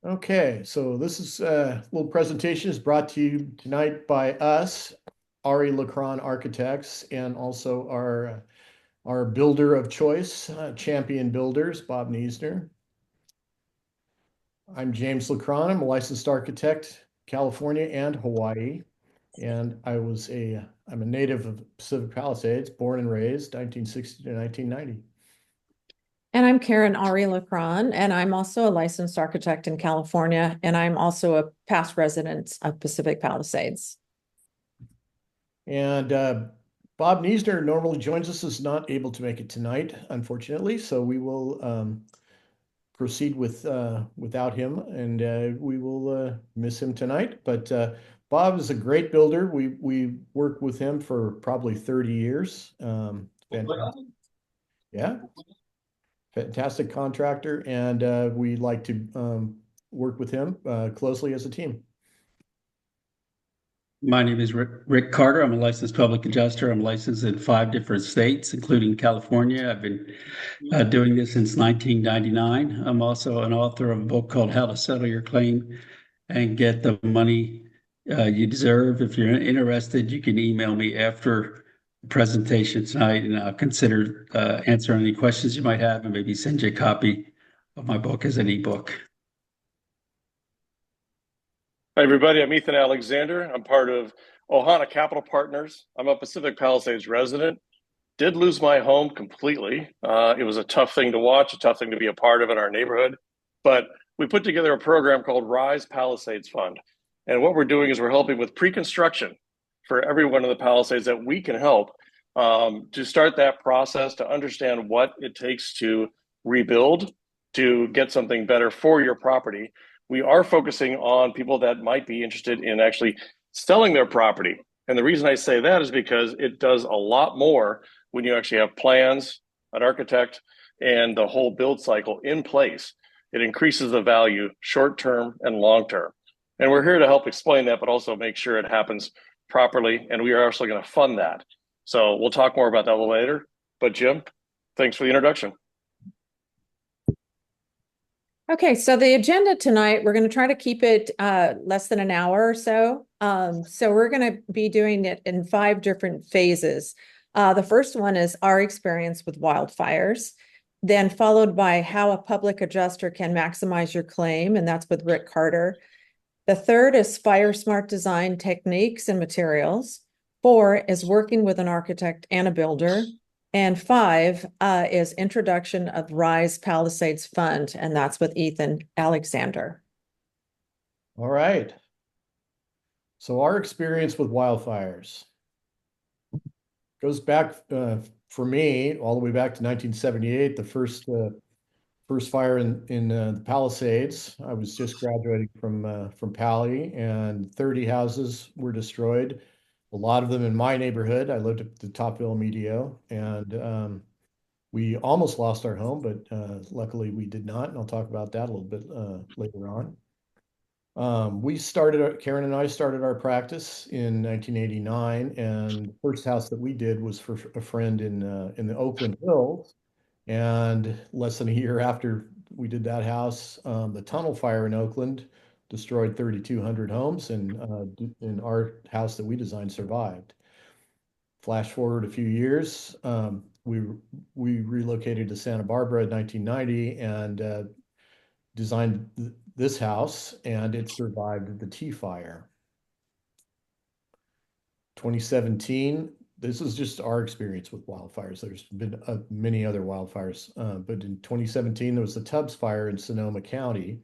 Okay, so this is a little presentation is brought to you tonight by us, arrilecron Architects, and also our builder of choice, Champion Builders, Bob Niesner. I'm James Lecron. I'm a licensed architect, California and Hawaii, and I'm a native of Pacific Palisades, born and raised 1960 to 1990. And I'm Karen Ari Lacron, and I'm also a licensed architect in California, and I'm also a past resident of Pacific Palisades. And Bob Niesner normally joins us, is not able to make it tonight, unfortunately. So we will proceed without him, and we will miss him tonight. But Bob is a great builder. We worked with him for probably 30 years. Fantastic, yeah, fantastic contractor, and we like to work with him closely as a team. My name is Rick Carter. I'm a licensed public adjuster. I'm licensed in 5 different states, including California. I've been doing this since 1999. I'm also an author of a book called How to Settle Your Claim and Get the Money You Deserve. If you're interested, you can email me after the presentation tonight, and I'll consider answering any questions you might have and maybe send you a copy of my book as an ebook. Hi, everybody. I'm Ethan Alexander. I'm part of Ohana Capital Partners. I'm a Pacific Palisades resident. Did lose my home completely. It was a tough thing to watch, a tough thing to be a part of in our neighborhood. But we put together a program called Rise Palisades Fund. And what we're doing is we're helping with pre-construction for everyone in the Palisades that we can help to start that process, to understand what it takes to rebuild, to get something better for your property. We are focusing on people that might be interested in actually selling their property. And the reason I say that is because it does a lot more when you actually have plans, an architect, and the whole build cycle in place. It increases the value short-term and long-term. And we're here to help explain that, but also make sure it happens properly. And we are also going to fund that. So we'll talk more about that a little later. But Jim, thanks for the introduction. Okay, so the agenda tonight, we're going to try to keep it less than an hour or so. So we're going to be doing it in 5 different phases. The first one is our experience with wildfires, then followed by how a public adjuster can maximize your claim, and that's with Rick Carter. The third is fire smart design techniques and materials. 4 is working with an architect and a builder. And 5 is introduction of Rise Palisades Fund, and that's with Ethan Alexander. All right. So our experience with wildfires goes back for me all the way back to 1978, the first fire in the Palisades. I was just graduating from Pali, and 30 houses were destroyed. A lot of them in my neighborhood. I lived at the Topville Medio, and we almost lost our home, but luckily we did not. And I'll talk about that a little bit later on. Karen and I started our practice in 1989, and the first house that we did was for a friend in the Oakland Hills. And less than a year after we did that house, the tunnel fire in Oakland destroyed 3,200 homes, and our house that we designed survived. Flash forward a few years, we relocated to Santa Barbara in 1990 and designed this house, and it survived the T fire. 2017, this is just our experience with wildfires. There's been many other wildfires, but in 2017, there was the Tubbs fire in Sonoma County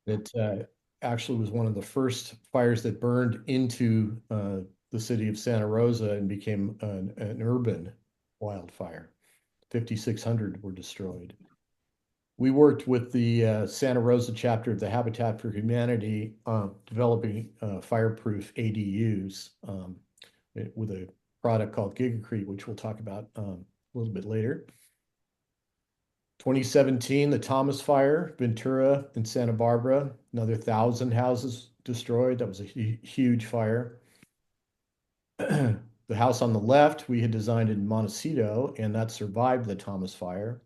that actually was one of the first fires that burned into the city of Santa Rosa and became an urban wildfire. 5,600 were destroyed. We worked with the Santa Rosa chapter of the Habitat for Humanity, developing fireproof ADUs with a product called Gigacrete, which we'll talk about a little bit later. 2017, the Thomas Fire, Ventura and Santa Barbara, another 1,000 houses destroyed. That was a huge fire. The house on the left we had designed in Montecito, and that survived the Thomas Fire.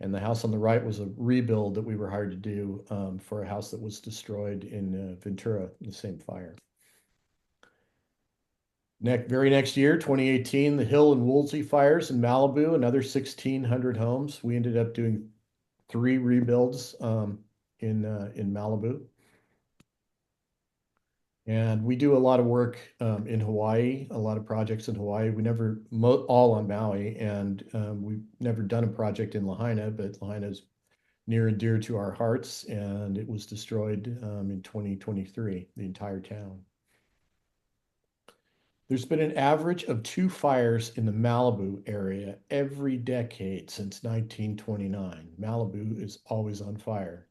And the house on the right was a rebuild that we were hired to do for a house that was destroyed in Ventura in the same fire. Very next year, 2018, the Hill and Woolsey fires in Malibu, another 1,600 homes. We ended up doing 3 rebuilds in Malibu. And we do a lot of work in Hawaii, a lot of projects in Hawaii. We never, all on Maui, and we've never done a project in Lahaina, but Lahaina is near and dear to our hearts, and it was destroyed in 2023, the entire town. There's been an average of 2 fires in the Malibu area every decade since 1929. Malibu is always on fire.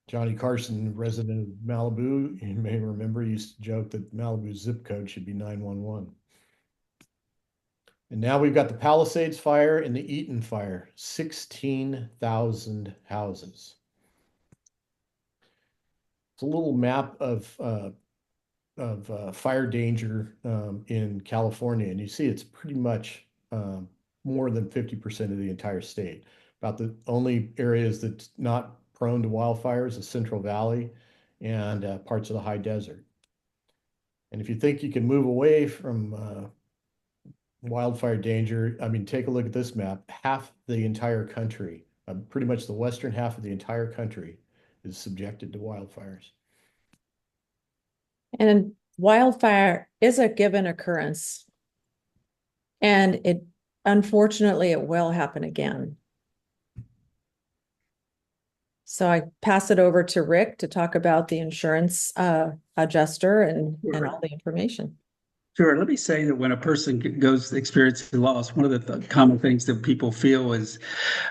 Johnny Carson, resident of Malibu, you may remember, used to joke that Malibu's zip code should be 911. And now we've got the Palisades fire and the Eaton fire, 16,000 houses. It's a little map of fire danger in California, and you see it's pretty much more than 50% of the entire state. About the only areas that's not prone to wildfires is Central Valley and parts of the high desert. And if you think you can move away from wildfire danger, I mean, take a look at this map. Half the entire country, pretty much the western half of the entire country, is subjected to wildfires. And wildfire is a given occurrence. And unfortunately, it will happen again. So I pass it over to Rick to talk about the insurance adjuster and all the information. Sure. Let me say that when a person goes experiencing loss, one of the common things that people feel is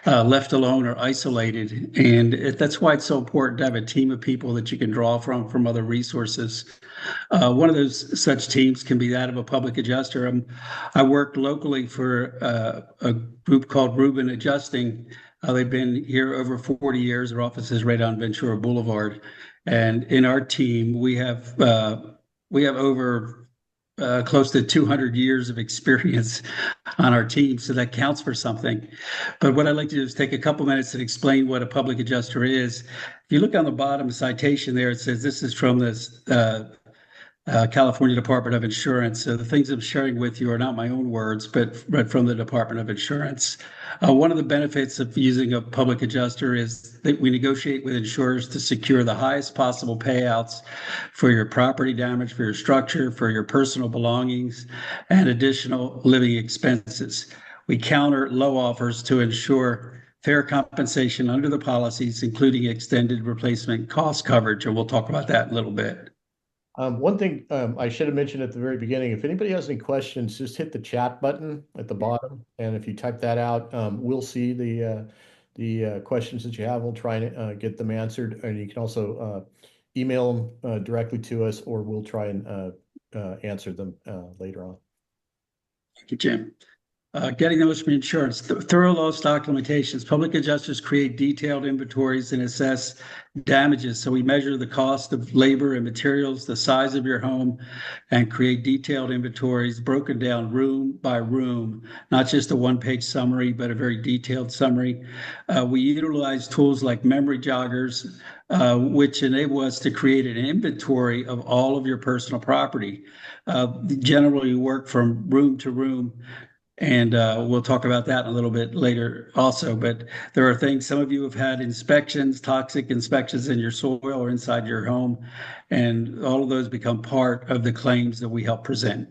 left alone or isolated. And that's why it's so important to have a team of people that you can draw from other resources. One of those such teams can be that of a public adjuster. I worked locally for a group called Rubin Adjusting. They've been here over 40 years. Their office is right on Ventura Boulevard. And in our team, we have over close to 200 years of experience on our team, so that counts for something. But what I'd like to do is take a couple minutes and explain what a public adjuster is. If you look on the bottom citation there, it says this is from this California Department of Insurance. So the things I'm sharing with you are not my own words, but from the Department of Insurance. One of the benefits of using a public adjuster is that we negotiate with insurers to secure the highest possible payouts for your property damage, for your structure, for your personal belongings, and additional living expenses. We counter low offers to ensure fair compensation under the policies, including extended replacement cost coverage, and we'll talk about that in a little bit. One thing I should have mentioned at the very beginning, if anybody has any questions, just hit the chat button at the bottom. And if you type that out, we'll see the questions that you have. We'll try and get them answered. And you can also email them directly to us, or we'll try and answer them later on. Thank you, Jim. Getting those from insurance, thorough loss documentations. Public adjusters create detailed inventories and assess damages. So we measure the cost of labor and materials, the size of your home, and create detailed inventories broken down room by room, not just a one-page summary, but a very detailed summary. We utilize tools like memory joggers, which enable us to create an inventory of all of your personal property. Generally, we work from room to room. And we'll talk about that a little bit later also. But there are things, some of you have had inspections, toxic inspections in your soil or inside your home, and all of those become part of the claims that we help present.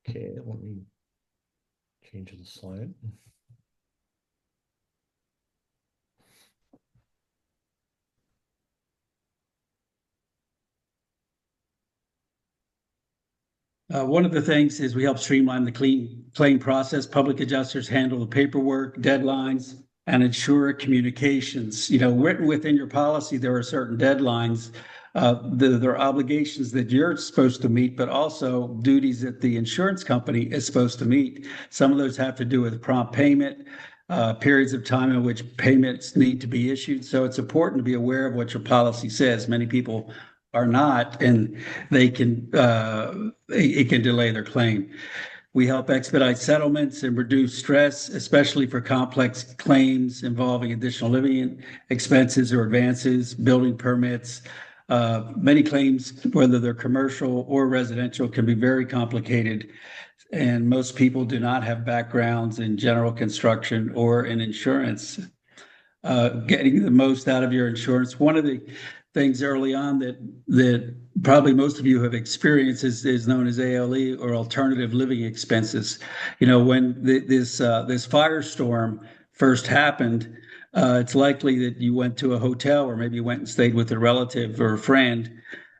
Okay, let me change the slide. One of the things is we help streamline the claim process. Public adjusters handle the paperwork, deadlines, and ensure communications. Written within your policy, there are certain deadlines. There are obligations that you're supposed to meet, but also duties that the insurance company is supposed to meet. Some of those have to do with prompt payment, periods of time in which payments need to be issued. So it's important to be aware of what your policy says. Many people are not, and it can delay their claim. We help expedite settlements and reduce stress, especially for complex claims involving additional living expenses or advances, building permits. Many claims, whether they're commercial or residential, can be very complicated. And most people do not have backgrounds in general construction or in insurance. Getting the most out of your insurance. One of the things early on that probably most of you have experienced is known as ALE, or alternative living expenses. You know, when this firestorm first happened, it's likely that you went to a hotel, or maybe you went and stayed with a relative or a friend.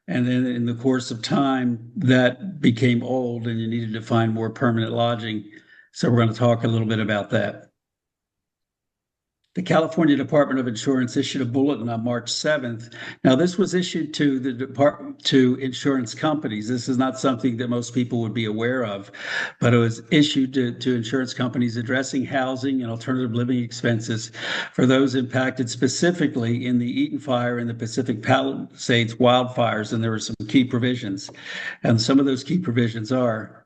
And then in the course of time, that became old and you needed to find more permanent lodging. So we're going to talk a little bit about that. The California Department of Insurance issued a bulletin on March 7th. Now, this was issued to the to insurance companies. This is not something that most people would be aware of, but it was issued to insurance companies addressing housing and alternative living expenses for those impacted specifically in the Eaton Fire and the Pacific Palisades wildfires. And there were some key provisions. And some of those key provisions are: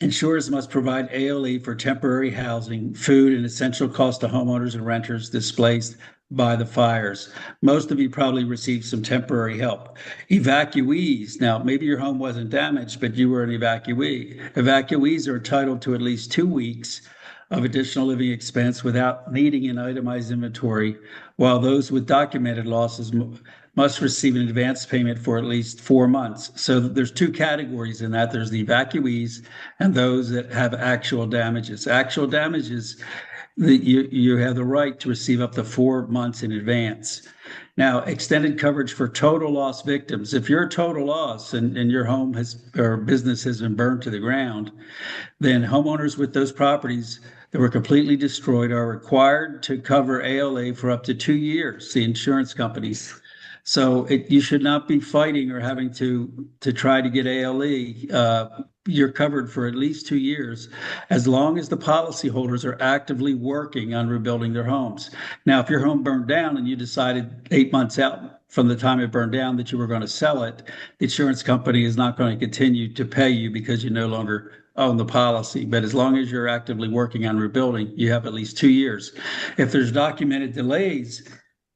insurers must provide ALE for temporary housing, food, and essential costs to homeowners and renters displaced by the fires. Most of you probably received some temporary help. Evacuees. Now, maybe your home wasn't damaged, but you were an evacuee. Evacuees are entitled to at least 2 weeks of additional living expense without needing an itemized inventory, while those with documented losses must receive an advance payment for at least 4 months. So there's two categories in that. There's the evacuees and those that have actual damages. Actual damages, you have the right to receive up to 4 months in advance. Now, extended coverage for total loss victims. If you're a total loss and your home or business has been burned to the ground, then homeowners with those properties that were completely destroyed are required to cover ALA for up to 2 years, the insurance companies. So you should not be fighting or having to try to get ALE. You're covered for at least 2 years, as long as the policyholders are actively working on rebuilding their homes. Now, if your home burned down and you decided 8 months out from the time it burned down that you were going to sell it, the insurance company is not going to continue to pay you because you no longer own the policy. But as long as you're actively working on rebuilding, you have at least 2 years. If there's documented delays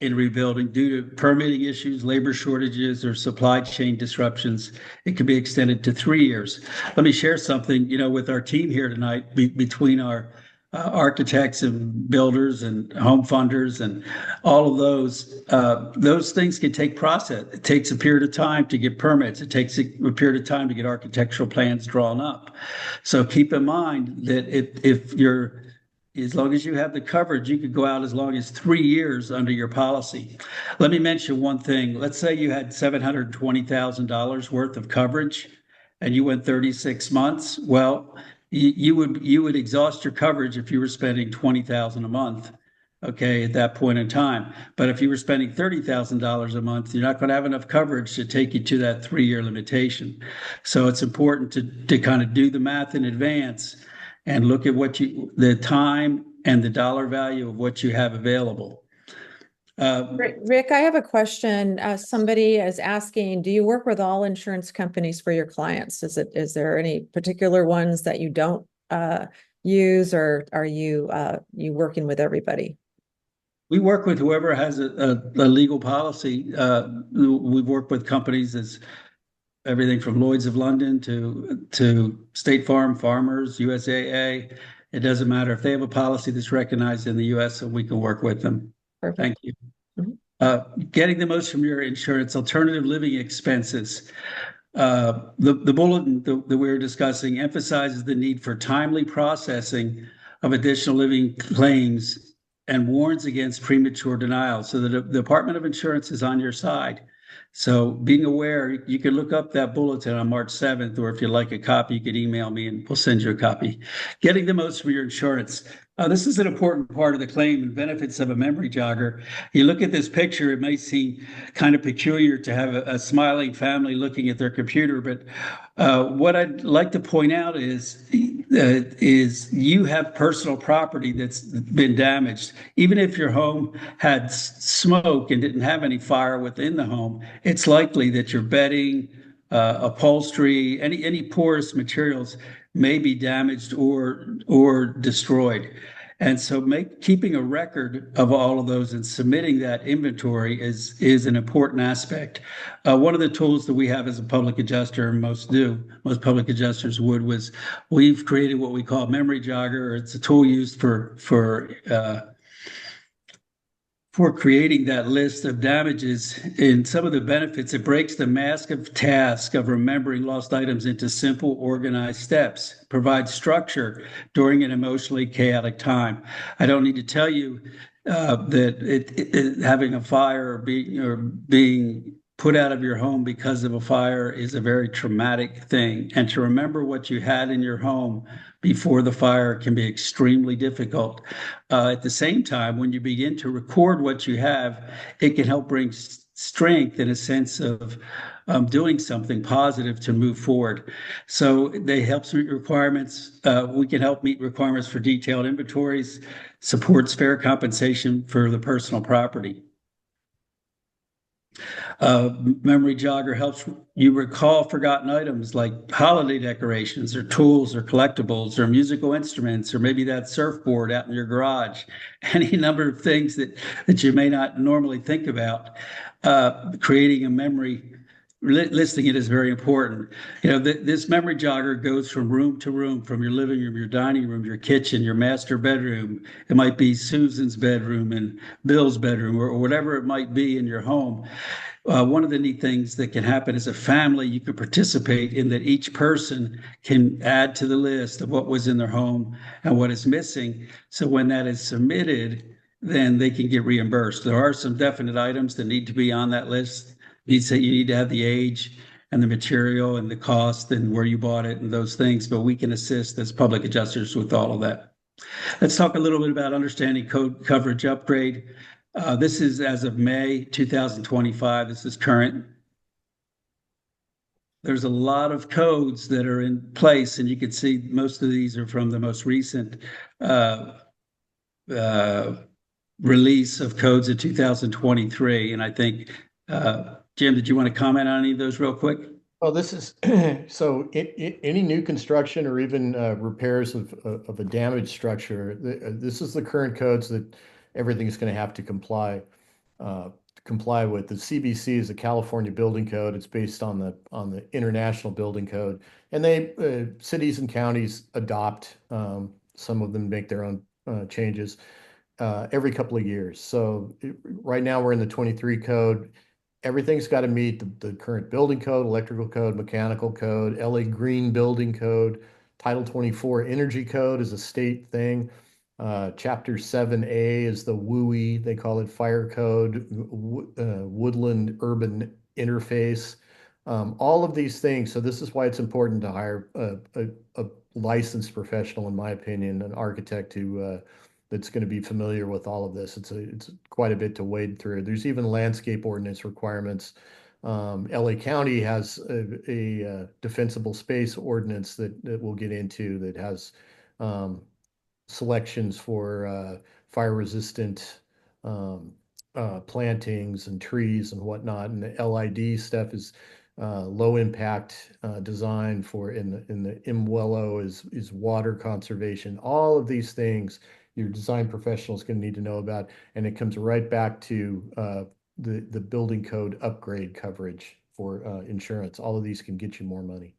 in rebuilding due to permitting issues, labor shortages, or supply chain disruptions, it can be extended to 3 years. Let me share something, with our team here tonight, between our architects and builders and home funders and all of those things can take process. It takes a period of time to get permits. It takes a period of time to get architectural plans drawn up. So keep in mind that if you're as long as you have the coverage, you could go out as long as 3 years under your policy. Let me mention one thing. Let's say you had $720,000 worth of coverage and you went 36 months. Well, you would exhaust your coverage if you were spending $20,000 a month, okay, at that point in time. But if you were spending $30,000 a month, you're not going to have enough coverage to take you to that 3-year limitation. So it's important to kind of do the math in advance and look at the time and the dollar value of what you have available. Rick, I have a question. Somebody is asking, do you work with all insurance companies for your clients? Is there any particular ones that you don't use, or are you working with everybody? We work with whoever has a legal policy. We've worked with companies as everything from Lloyd's of London to State Farm, Farmers, USAA. It doesn't matter if they have a policy that's recognized in the U.S., so we can work with them. Perfect. Thank you. Mm-hmm. Getting the most from your insurance, alternative living expenses. The bulletin that we were discussing emphasizes the need for timely processing of additional living claims and warns against premature denial. So the Department of Insurance is on your side. So being aware, you can look up that bulletin on March 7th, or if you'd like a copy, you can email me and we'll send you a copy. Getting the most from your insurance. This is an important part of the claim and benefits of a memory jogger. You look at this picture, it may seem kind of peculiar to have a smiling family looking at their computer, but what I'd like to point out is you have personal property that's been damaged. Even if your home had smoke and didn't have any fire within the home, it's likely that your bedding, upholstery, any porous materials may be damaged or destroyed. And so keeping a record of all of those and submitting that inventory is an important aspect. One of the tools that we have as a public adjuster, and most public adjusters was we've created what we call memory jogger. It's a tool used for creating that list of damages. In some of the benefits, it breaks the massive task of remembering lost items into simple, organized steps, provides structure during an emotionally chaotic time. I don't need to tell you that having a fire or being put out of your home because of a fire is a very traumatic thing. And to remember what you had in your home before the fire can be extremely difficult. At the same time, when you begin to record what you have, it can help bring strength and a sense of doing something positive to move forward. So they help meet requirements. We can help meet requirements for detailed inventories, supports fair compensation for the personal property. Memory jogger helps you recall forgotten items like holiday decorations or tools or collectibles or musical instruments, or maybe that surfboard out in your garage. Any number of things that you may not normally think about. Creating a memory, listing it is very important. This memory jogger goes from room to room, from your living room, your dining room, your kitchen, your master bedroom. It might be Susan's bedroom and Bill's bedroom, or whatever it might be in your home. One of the neat things that can happen as a family, you can participate in that each person can add to the list of what was in their home and what is missing. So when that is submitted, then they can get reimbursed. There are some definite items that need to be on that list. You need to have the age and the material and the cost and where you bought it and those things, but we can assist as public adjusters with all of that. Let's talk a little bit about understanding code coverage upgrade. This is as of May 2025. This is current. There's a lot of codes that are in place, and you can see most of these are from the most recent release of codes in 2023. And I think, Jim, did you want to comment on any of those real quick? Well, this is so any new construction or even repairs of a damaged structure. This is the current codes that everything's going to have to comply with. The CBC is a California building code. It's based on the International Building Code, and cities and counties adopt. Some of them make their own changes every couple of years. So right now we're in the 23 code. Everything's got to meet the current building code, electrical code, mechanical code, LA Green Building Code, Title 24 Energy Code is a state thing. Chapter 7A is the WUI, they call it Fire Code, Woodland Urban Interface. All of these things. So this is why it's important to hire a licensed professional, in my opinion, an architect who that's going to be familiar with all of this. It's quite a bit to wade through. There's even landscape ordinance requirements. LA County has a defensible space ordinance that we'll get into that has selections for fire resistant plantings and trees and whatnot. And the LID stuff is low impact design for in the MWELO is water conservation. All of these things your design professional is going to need to know about, and it comes right back to the building code upgrade coverage for insurance. All of these can get you more money.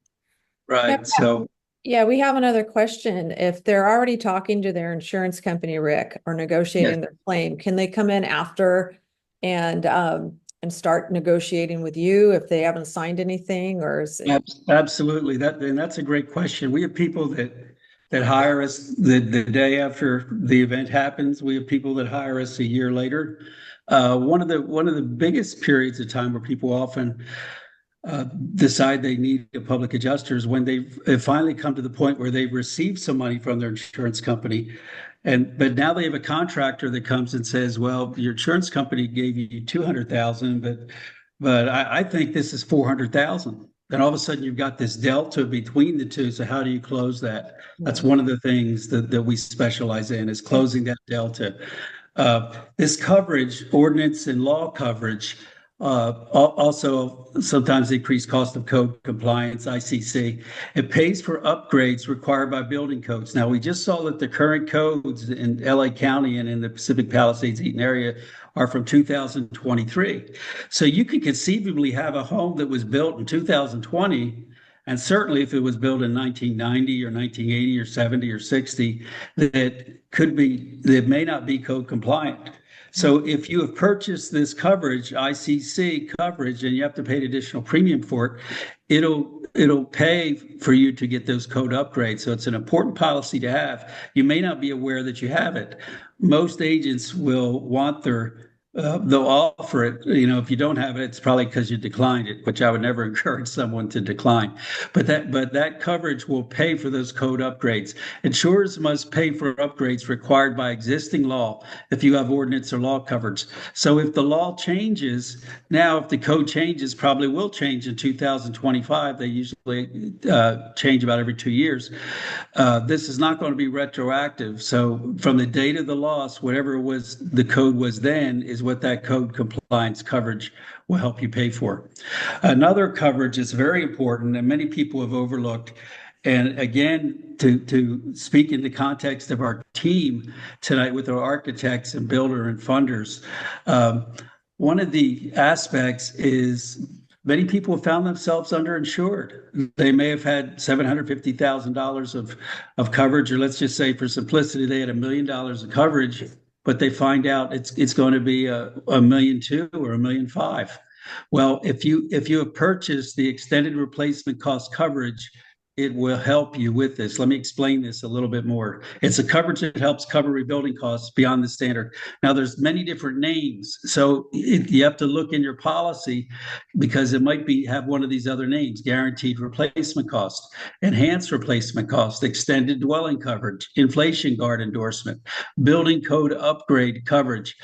Right. So yeah, we have another question. If they're already talking to their insurance company, Rick, or negotiating their claim, can they come in after and start negotiating with you if they haven't signed anything, or is it... Absolutely. That's a great question. We have people that hire us the day after the event happens. We have people that hire us a year later. One of the biggest periods of time where people often decide they need a public adjuster is when they've finally come to the point where they've received some money from their insurance company. But now they have a contractor that comes and says, well, your insurance company gave you $200,000, but I think this is $400,000. Then all of a sudden you've got this delta between the two. So how do you close that? That's one of the things that we specialize in, is closing that delta. This coverage, ordinance and law coverage, Also, sometimes increased cost of code compliance, ICC. It pays for upgrades required by building codes. Now, we just saw that the current codes in LA County and in the Pacific Palisades Eaton area are from 2023. So you could conceivably have a home that was built in 2020, and certainly if it was built in 1990 or 1980 or 70 or 60, that may not be code compliant. So if you have purchased this coverage, ICC coverage, and you have to pay an additional premium for it, it'll pay for you to get those code upgrades. So it's an important policy to have. You may not be aware that you have it. Most agents will want they'll offer it. If you don't have it, it's probably because you declined it, which I would never encourage someone to decline. But that coverage will pay for those code upgrades. Insurers must pay for upgrades required by existing law if you have ordinance or law coverage. So if the law changes, now if the code changes, probably will change in 2025. They usually change about every 2 years. This is not going to be retroactive. So from the date of the loss, whatever the code was then is what that code compliance coverage will help you pay for. Another coverage is very important and many people have overlooked. And again, to speak in the context of our team tonight with our architects and builder and funders, one of the aspects is many people have found themselves underinsured. They may have had $750,000 of coverage, or let's just say for simplicity, they had $1 million of coverage, but they find out it's going to be $1.2 million or $1.5 million. Well, if you have purchased the extended replacement cost coverage, it will help you with this. Let me explain this a little bit more. It's a coverage that helps cover rebuilding costs beyond the standard. Now, there's many different names, so you have to look in your policy because it might have one of these other names: guaranteed replacement cost, enhanced replacement cost, extended dwelling coverage, inflation guard endorsement, building code upgrade coverage.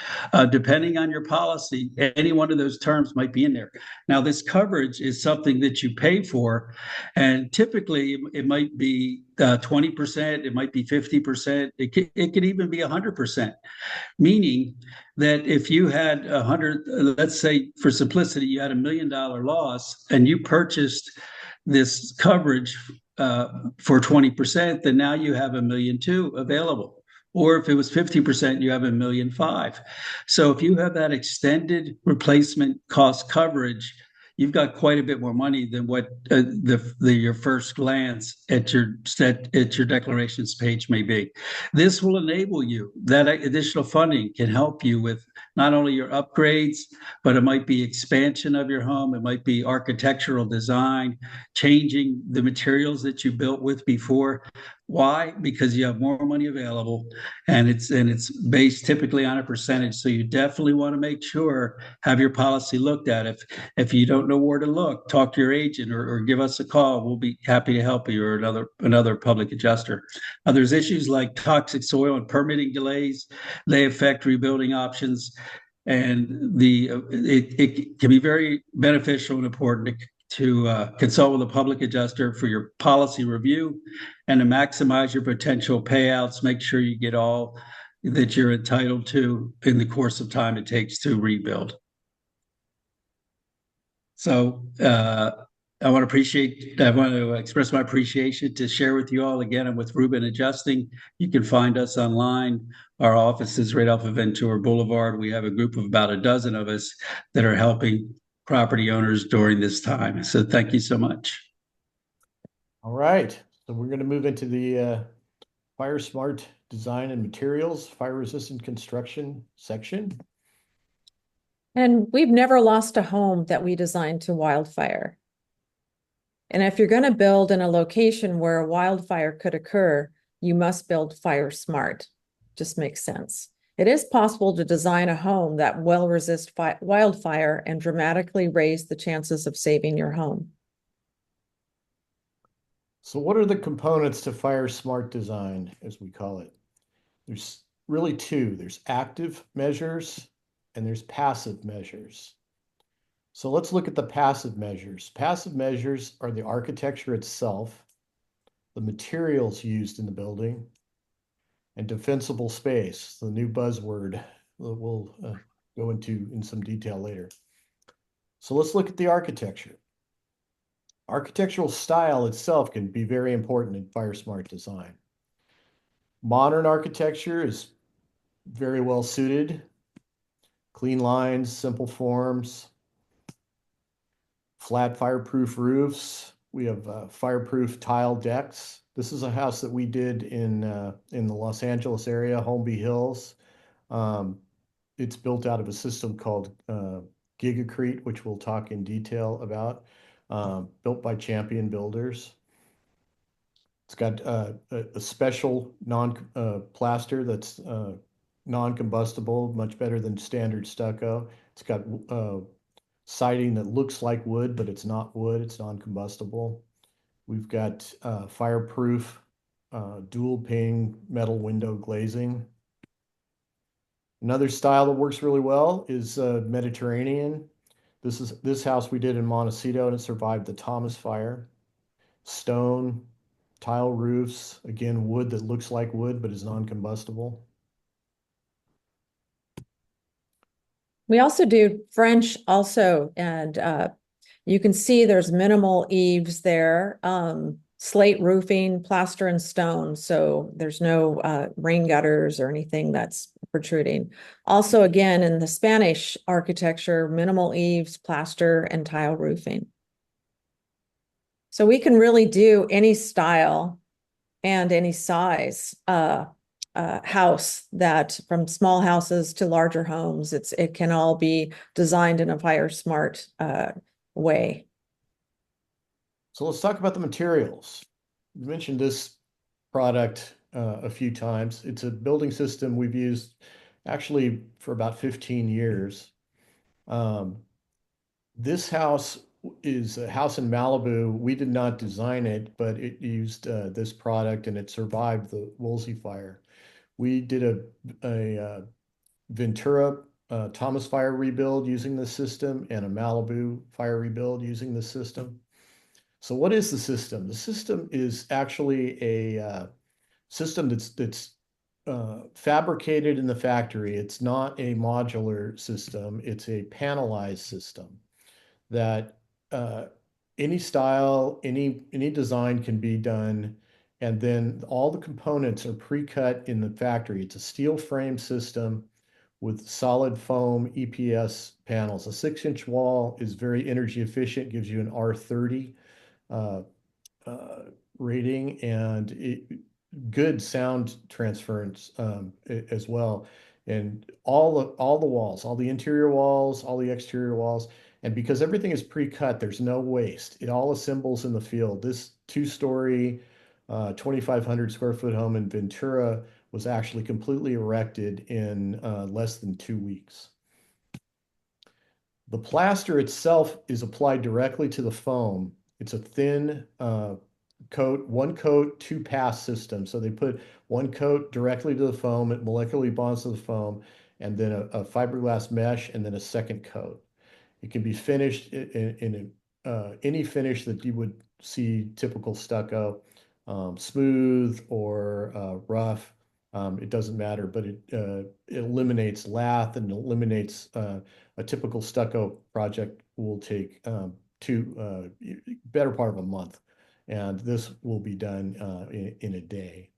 Depending on your policy, any one of those terms might be in there. Now, this coverage is something that you pay for, and typically it might be 20%, it might be 50%, it could even be 100%, meaning that if you had 100, let's say for simplicity, you had $1 million loss and you purchased this coverage for 20%, then now you have $1.2 million available. Or if it was 50%, you have $1.5 million. So if you have that extended replacement cost coverage, you've got quite a bit more money than what your first glance at your declarations page may be. This will enable you. That additional funding can help you with not only your upgrades, but it might be expansion of your home. It might be architectural design, changing the materials that you built with before. Why? Because you have more money available, and it's based typically on a percentage. So you definitely want to make sure, have your policy looked at. If you don't know where to look, talk to your agent or give us a call. We'll be happy to help you, or another public adjuster. There's issues like toxic soil and permitting delays. They affect rebuilding options, and it can be very beneficial and important to consult with a public adjuster for your policy review and to maximize your potential payouts. Make sure you get all that you're entitled to in the course of time it takes to rebuild. So I want to express my appreciation to share with you all. Again, I'm with Rubin Adjusting. You can find us online. Our office is right off of Ventura Boulevard. We have a group of about a dozen of us that are helping property owners during this time. So thank you so much. All right. So we're going to move into the Fire Smart Design and Materials, Fire Resistant Construction section. And we've never lost a home that we designed to wildfire. And if you're going to build in a location where a wildfire could occur, you must build fire smart. Just makes sense. It is possible to design a home that will resist wildfire and dramatically raise the chances of saving your home. So what are the components to fire smart design, as we call it? There's really two. There's active measures and there's passive measures. So let's look at the passive measures. Passive measures are the architecture itself, the materials used in the building, and defensible space, the new buzzword that we'll go into in some detail later. So let's look at the architecture. Architectural style itself can be very important in fire smart design. Modern architecture is very well suited. Clean lines, simple forms, flat fireproof roofs. We have fireproof tile decks. This is a house that we did in the Los Angeles area, Holmby Hills. It's built out of a system called Gigacrete, which we'll talk in detail about, built by Champion Builders. It's got a special plaster that's non-combustible, much better than standard stucco. It's got siding that looks like wood, but it's not wood. It's non-combustible. We've got fireproof dual pane metal window glazing. Another style that works really well is Mediterranean. This house we did in Montecito, and it survived the Thomas fire. Stone, tile roofs, again, wood that looks like wood but is non-combustible. We also do French also, and you can see there's minimal eaves there, slate roofing, plaster and stone, so there's no rain gutters or anything that's protruding. Also, again, in the Spanish architecture, minimal eaves, plaster and tile roofing. So we can really do any style and any size house, that from small houses to larger homes, it can all be designed in a fire smart way. So let's talk about the materials. You mentioned this product a few times. It's a building system we've used actually for about 15 years. This house is a house in Malibu. We did not design it, but it used this product and it survived the Woolsey fire. We did a Ventura Thomas fire rebuild using this system and a Malibu fire rebuild using this system. So what is the system? The system is actually a system that's fabricated in the factory. It's not a modular system. It's a panelized system that any style, any design can be done, and then all the components are pre-cut in the factory. It's a steel frame system with solid foam EPS panels. A 6-inch wall is very energy efficient, gives you an R30 rating, and good sound transference as well. And all the walls, all the interior walls, all the exterior walls, and because everything is pre-cut, there's no waste. It all assembles in the field. This 2-story, 2,500 square foot home in Ventura was actually completely erected in less than 2 weeks. The plaster itself is applied directly to the foam. It's a thin coat, 1 coat, 2-pass system. So they put 1 coat directly to the foam, it molecularly bonds to the foam, and then a fiberglass mesh, and then a second coat. It can be finished in any finish that you would see typical stucco, smooth or rough. It doesn't matter, but it eliminates lath and eliminates a typical stucco project will take better part of a month, and this will be done in a day.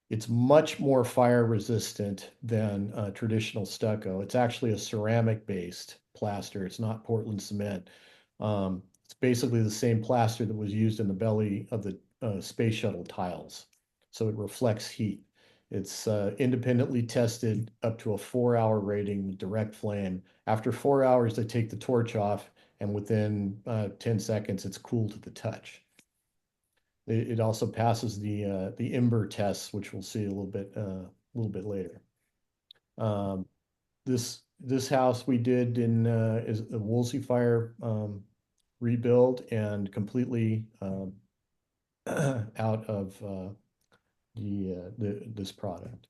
It's much more fire resistant than traditional stucco. It's actually a ceramic based plaster. It's not Portland cement. It's basically the same plaster that was used in the belly of the space shuttle tiles. So it reflects heat. It's independently tested up to a 4-hour rating with direct flame. After 4 hours, they take the torch off, and within 10 seconds, it's cool to the touch. It also passes the ember tests, which we'll see a little bit later. This house we did in is a Woolsey fire rebuild, and completely out of this product.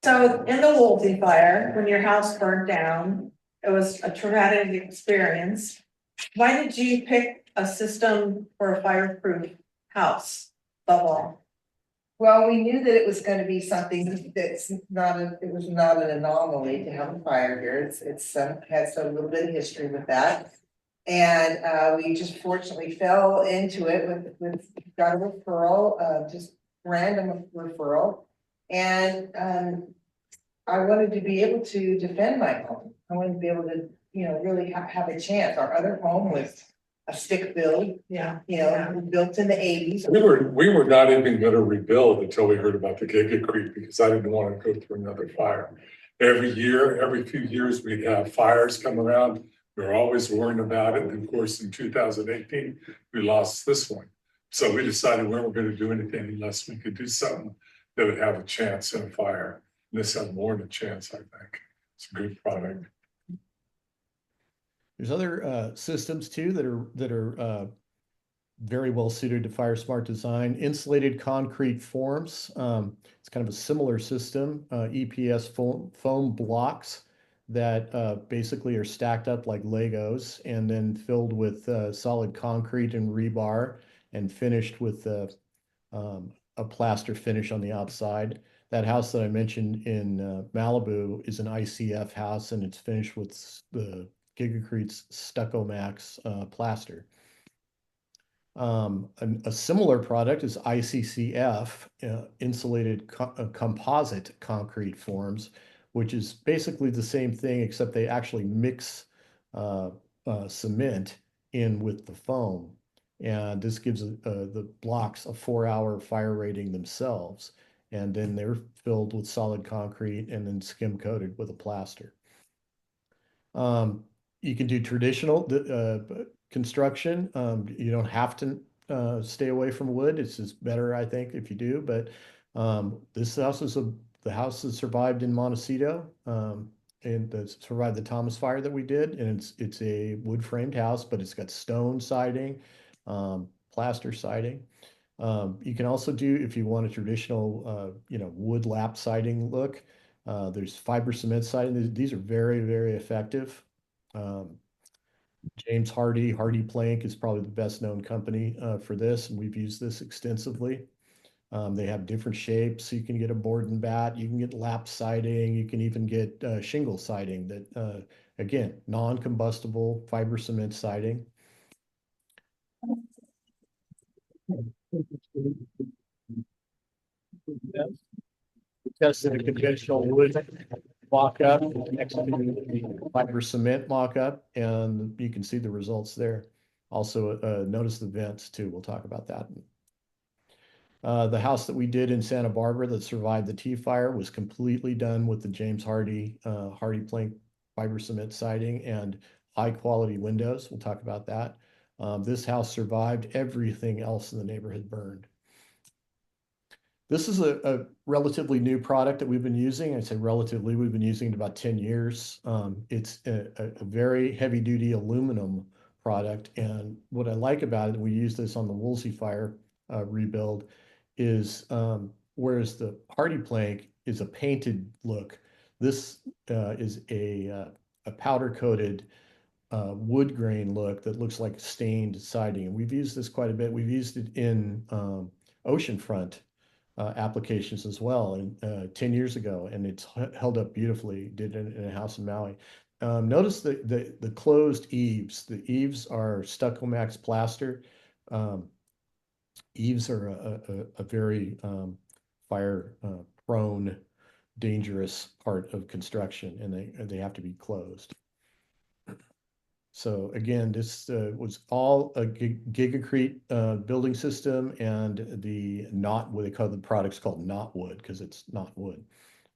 So in the Woolsey fire, when your house burned down, it was a traumatic experience. Why did you pick a system for a fireproof house above all? Well, we knew that it was gonna be something that's not, it was not an anomaly to have a fire here. It's has a little bit of history with that. And we just fortunately fell into it got a referral, just random referral. And I wanted to be able to defend my home. I wanted to be able to, really have a chance. Our other home was a stick build, built in the 80s. We were not even gonna rebuild until we heard about the Giga Creek, because I didn't want to go through another fire. Every year, every few years, we'd have fires come around. We were always worrying about it. And of course, in 2018, we lost this one. So we decided we weren't gonna do anything unless we could do something that would have a chance in a fire. And this had more than a chance, I think. It's a good product. There's other systems too that are very well suited to fire smart design. Insulated concrete forms. It's kind of a similar system. EPS foam blocks that basically are stacked up like Legos and then filled with solid concrete and rebar and finished with a plaster finish on the outside. That house that I mentioned in Malibu is an ICF house, and it's finished with the Gigacrete's Stucco Max plaster. A similar product is ICCF, insulated composite concrete forms, which is basically the same thing, except they actually mix cement in with the foam. And this gives the blocks a 4-hour fire rating themselves. And then they're filled with solid concrete and then skim coated with a plaster. You can do traditional construction. You don't have to stay away from wood. It's just better, I think, if you do. But this house is the house that survived in Montecito and that survived the Thomas fire that we did. And it's a wood framed house, but it's got stone siding, plaster siding. You can also do, if you want a traditional, wood lap siding look, there's fiber cement siding. These are very, very effective. James Hardy Plank is probably the best known company for this, and we've used this extensively. They have different shapes. You can get a board and bat, you can get lap siding, you can even get shingle siding that, again, non-combustible fiber cement siding. Tested a conventional wood mock-up next to the fiber cement mock-up, and you can see the results there. Also, notice the vents too. We'll talk about that. The house that we did in Santa Barbara that survived the T-fire was completely done with the James Hardy Plank fiber cement siding and high-quality windows. We'll talk about that. This house survived. Everything else in the neighborhood burned. This is a relatively new product that we've been using. I say relatively, we've been using it about 10 years. It's a very heavy duty aluminum product. And what I like about it, we use this on the Woolsey fire rebuild, is whereas the Hardy Plank is a painted look, this is a powder coated wood grain look that looks like stained siding. And we've used this quite a bit. We've used it in oceanfront applications as well, and 10 years ago, and it's held up beautifully. Did it in a house in Maui. Notice the closed eaves. The eaves are Stucco Max plaster. Eaves are a very fire prone, dangerous part of construction, and they have to be closed. So again, this was all a Gigacrete building system, and what they call the product's called not wood because it's not wood,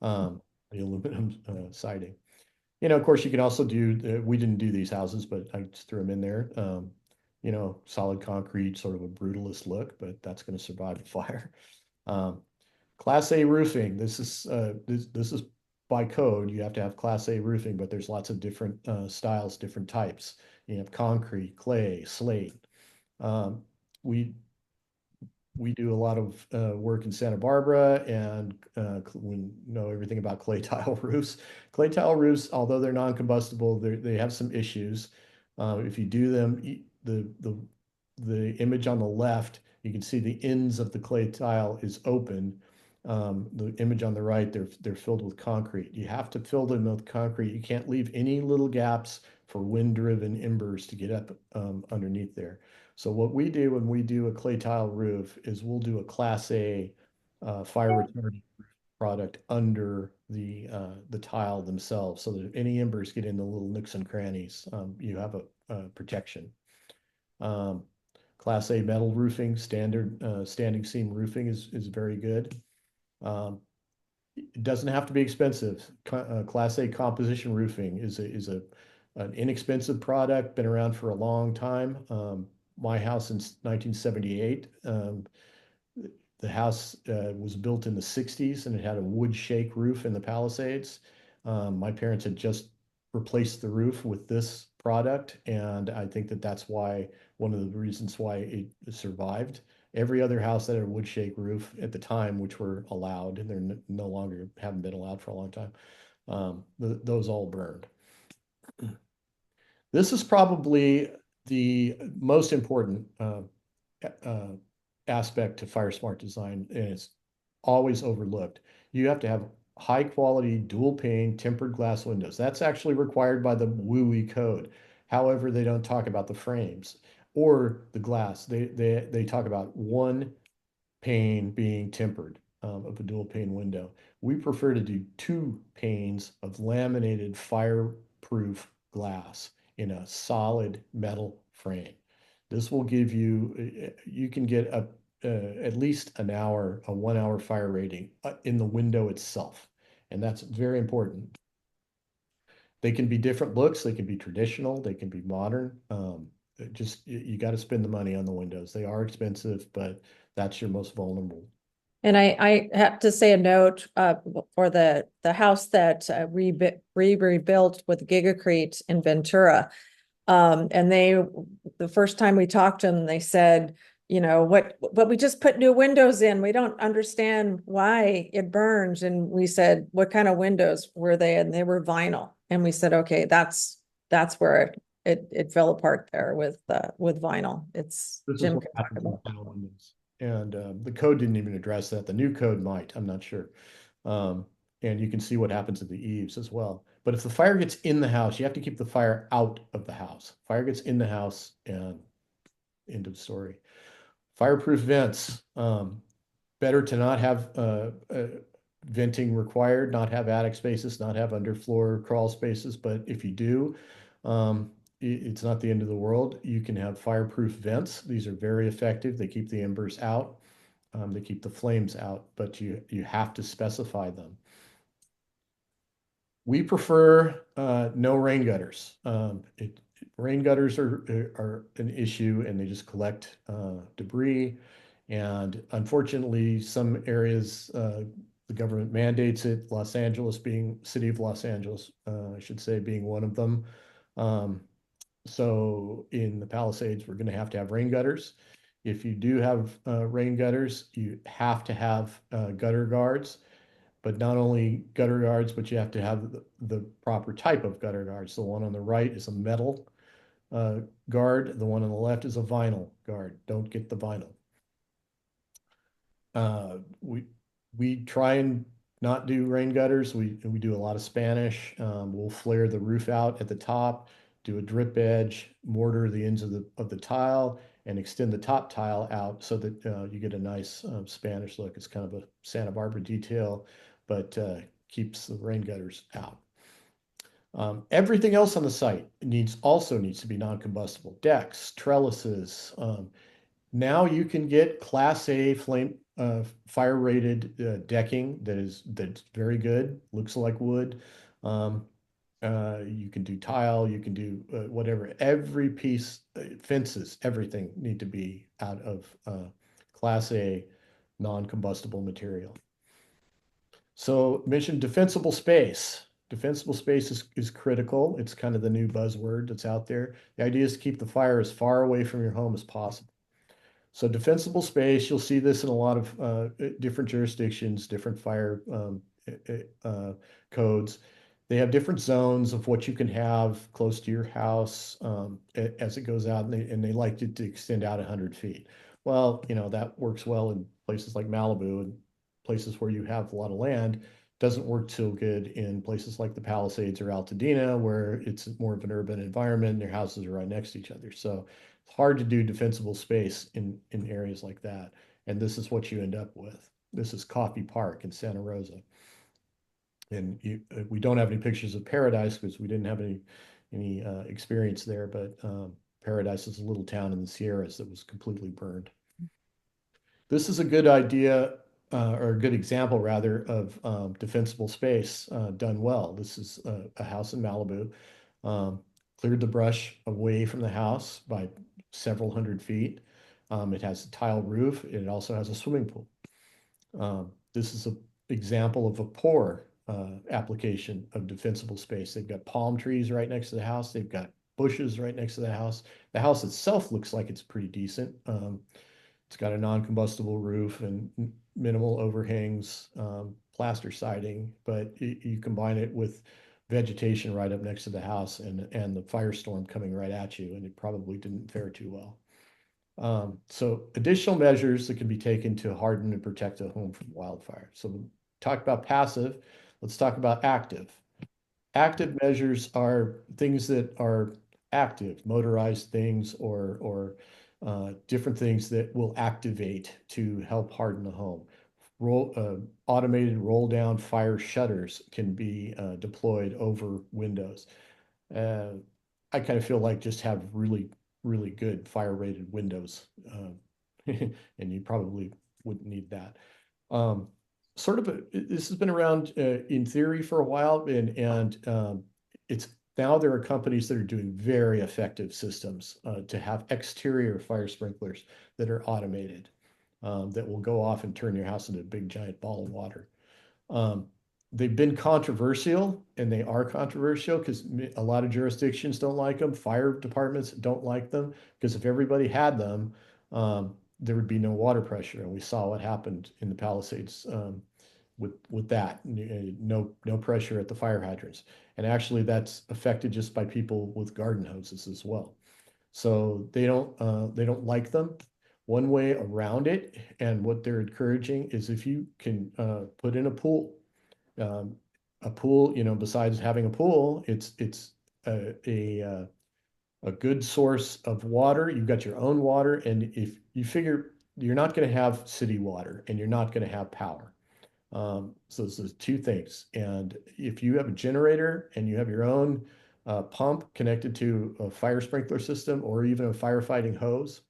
the aluminum siding. Of course, you can also do, we didn't do these houses, but I just threw them in there. Solid concrete, sort of a brutalist look, but that's going to survive a fire. Class A roofing. This is by code, you have to have Class A roofing, but there's lots of different styles, different types. You have concrete, clay, slate. We do a lot of work in Santa Barbara, and we know everything about clay tile roofs. Clay tile roofs, although they're non-combustible, they have some issues. If you do them, the image on the left You can see the ends of the clay tile is open. The image on the right, they're filled with concrete. You have to fill them with concrete. You can't leave any little gaps for wind-driven embers to get up underneath there. So what we do when we do a clay tile roof is we'll do a Class A fire retardant product under the tile themselves, so that if any embers get in the little nooks and crannies, you have a protection. Class A metal roofing, standard standing seam roofing is very good. It doesn't have to be expensive. Class A composition roofing is an inexpensive product, been around for a long time. My house since 1978. The house was built in the 60s and it had a wood shake roof in the Palisades. My parents had just replaced the roof with this product, and I think that that's why one of the reasons why it survived. Every other house that had a wood shake roof at the time, which were allowed, and they're no longer haven't been allowed for a long time, those all burned. This is probably the most important aspect to fire smart design, and it's always overlooked. You have to have high quality dual pane tempered glass windows. That's actually required by the WUI code. However, they don't talk about the frames or the glass. They talk about one pane being tempered of a dual pane window. We prefer to do 2 panes of laminated fireproof glass in a solid metal frame. This will give you, you can get at least a 1 hour fire rating in the window itself. And that's very important. They can be different looks. They can be traditional. They can be modern. You got to spend the money on the windows. They are expensive, but that's your most vulnerable. And I have to say a note for the house that we rebuilt with Gigacrete in Ventura. And the first time we talked to them, they said, you know, what we just put new windows in. We don't understand why it burns. And we said, what kind of windows were they? And they were vinyl. And we said, okay, that's where it fell apart there with vinyl. It's Jim can talk about. And the code didn't even address that. The new code might, I'm not sure. And you can see what happens at the eaves as well. But if the fire gets in the house, you have to keep the fire out of the house. Fire gets in the house and end of story. Fireproof vents. Better to not have venting required, not have attic spaces, not have underfloor crawl spaces. But if you do, it's not the end of the world. You can have fireproof vents. These are very effective. They keep the embers out. They keep the flames out, but you have to specify them. We prefer no rain gutters. Rain gutters are an issue, and they just collect debris. And unfortunately, some areas, the government mandates it. Los Angeles city of Los Angeles, I should say, being one of them. So in the Palisades, we're going to have rain gutters. If you do have rain gutters, you have to have gutter guards. But not only gutter guards, but you have to have the proper type of gutter guards. The one on the right is a metal guard. The one on the left is a vinyl guard. Don't get the vinyl. We try and not do rain gutters. We do a lot of Spanish. We'll flare the roof out at the top, do a drip edge, mortar the ends of the tile, and extend the top tile out so that you get a nice Spanish look. It's kind of a Santa Barbara detail, but keeps the rain gutters out. Everything else on the site also needs to be non-combustible. Decks, trellises. Now you can get Class A fire rated decking that's very good, looks like wood. You can do tile, you can do whatever. Every piece, fences, everything need to be out of Class A non-combustible material. So mentioned defensible space. Defensible space is critical. It's kind of the new buzzword that's out there. The idea is to keep the fire as far away from your home as possible. So defensible space, you'll see this in a lot of different jurisdictions, different fire codes. They have different zones of what you can have close to your house as it goes out, and they like it to extend out 100 feet. Well, that works well in places like Malibu and places where you have a lot of land. Doesn't work so good in places like the Palisades or Altadena, where it's more of an urban environment. Their houses are right next to each other. So it's hard to do defensible space in areas like that. And this is what you end up with. This is Coffee Park in Santa Rosa. And we don't have any pictures of Paradise because we didn't have any experience there, but Paradise is a little town in the Sierras that was completely burned. This is a good idea, or a good example rather, of defensible space done well. This is a house in Malibu. Cleared the brush away from the house by several hundred feet. It has a tile roof. It also has a swimming pool. This is an example of a poor application of defensible space. They've got palm trees right next to the house. They've got bushes right next to the house. The house itself looks like it's pretty decent. It's got a non-combustible roof and minimal overhangs, plaster siding, but you combine it with vegetation right up next to the house and the firestorm coming right at you, and it probably didn't fare too well. So additional measures that can be taken to harden and protect a home from wildfire. So we talked about passive. Let's talk about active. Active measures are things that are active, motorized things or different things that will activate to help harden the home. Automated roll down fire shutters can be deployed over windows. I kind of feel like just have really, really good fire rated windows. And you probably wouldn't need that. This has been around in theory for a while, and it's now there are companies that are doing very effective systems to have exterior fire sprinklers that are automated, that will go off and turn your house into a big giant ball of water. They've been controversial, and they are controversial because a lot of jurisdictions don't like them. Fire departments don't like them because if everybody had them, there would be no water pressure. And we saw what happened in the Palisades with that. No pressure at the fire hydrants. And actually, that's affected just by people with garden hoses as well. So they don't like them. One way around it, and what they're encouraging, is if you can put in a pool. A pool, besides having a pool, it's a good source of water. You've got your own water, and if you figure you're not going to have city water and you're not going to have power. So this is two things. And if you have a generator and you have your own pump connected to a fire sprinkler system or even a firefighting hose,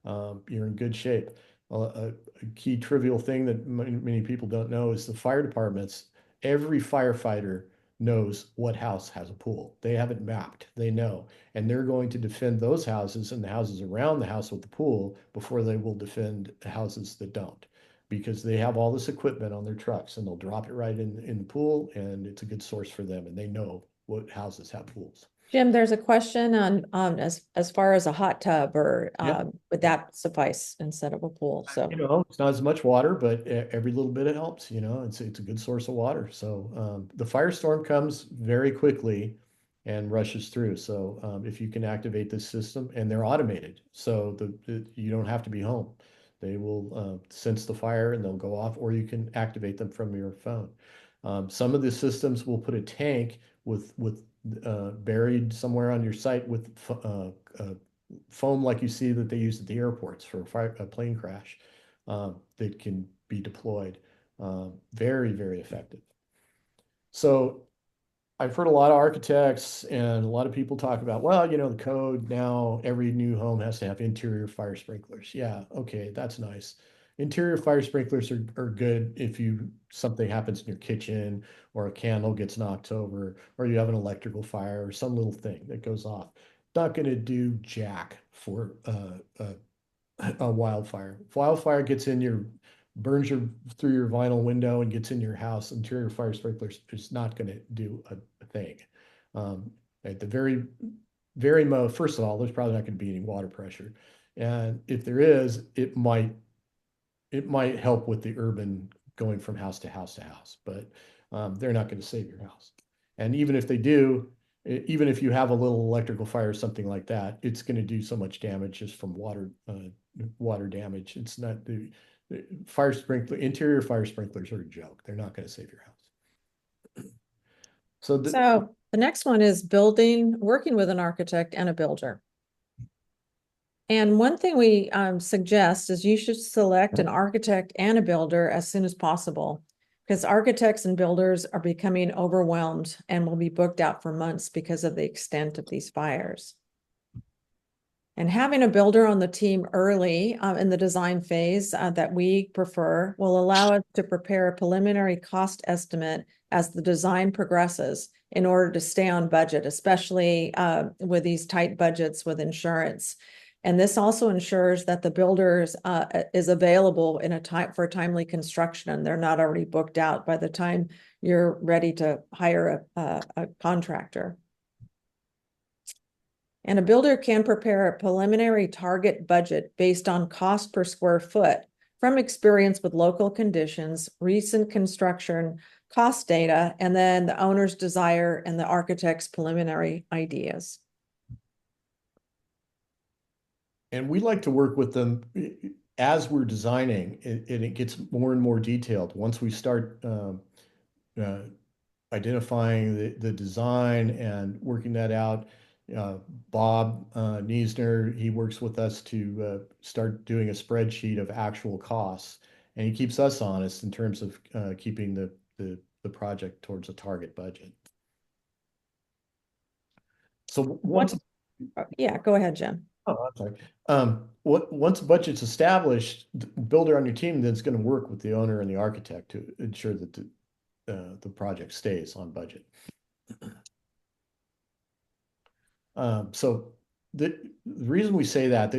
you're in good shape. A key trivial thing that many people don't know is the fire departments. Every firefighter knows what house has a pool. They have it mapped. They know, and they're going to defend those houses and the houses around the house with the pool before they will defend the houses that don't, because they have all this equipment on their trucks and they'll drop it right in the pool, and it's a good source for them, and they know what houses have pools. Jim, there's a question on as far as a hot tub, or Yeah. would that suffice instead of a pool? So It's not as much water, but every little bit it helps. It's a good source of water. So the firestorm comes very quickly and rushes through. So if you can activate this system, and they're automated, so you don't have to be home. They will sense the fire and they'll go off, or you can activate them from your phone. Some of the systems will put a tank with buried somewhere on your site with foam, like you see that they use at the airports for a plane crash, that can be deployed. Very, very effective. So I've heard a lot of architects and a lot of people talk about, well, the code now, every new home has to have interior fire sprinklers. Yeah, okay, that's nice. Interior fire sprinklers are good if something happens in your kitchen, or a candle gets knocked over, or you have an electrical fire or some little thing that goes off. Not going to do jack for a wildfire. If wildfire gets in burns through your vinyl window and gets in your house, interior fire sprinklers is not going to do a thing. At the very most, first of all, there's probably not going to be any water pressure, and if there is, it might help with the urban going from house to house to house, but they're not going to save your house. And even if they do, even if you have a little electrical fire or something like that, it's going to do so much damage just from water damage. It's not the interior fire sprinklers are a joke. They're not going to save your house. So the next one is working with an architect and a builder. And one thing we suggest is you should select an architect and a builder as soon as possible, because architects and builders are becoming overwhelmed and will be booked out for months because of the extent of these fires. And having a builder on the team early in the design phase that we prefer will allow us to prepare a preliminary cost estimate as the design progresses in order to stay on budget, especially with these tight budgets with insurance. And this also ensures that the builders is available for timely construction, and they're not already booked out by the time you're ready to hire a contractor. And a builder can prepare a preliminary target budget based on cost per square foot from experience with local conditions, recent construction, cost data, and then the owner's desire and the architect's preliminary ideas. And we like to work with them as we're designing, and it gets more and more detailed. Once we start identifying the design and working that out, Bob Niesner, he works with us to start doing a spreadsheet of actual costs, and he keeps us honest in terms of keeping the project towards a target budget. So yeah, go ahead, Jen. Oh, I'm sorry. Once a budget's established, the builder on your team then is going to work with the owner and the architect to ensure that the project stays on budget. So the reason we say that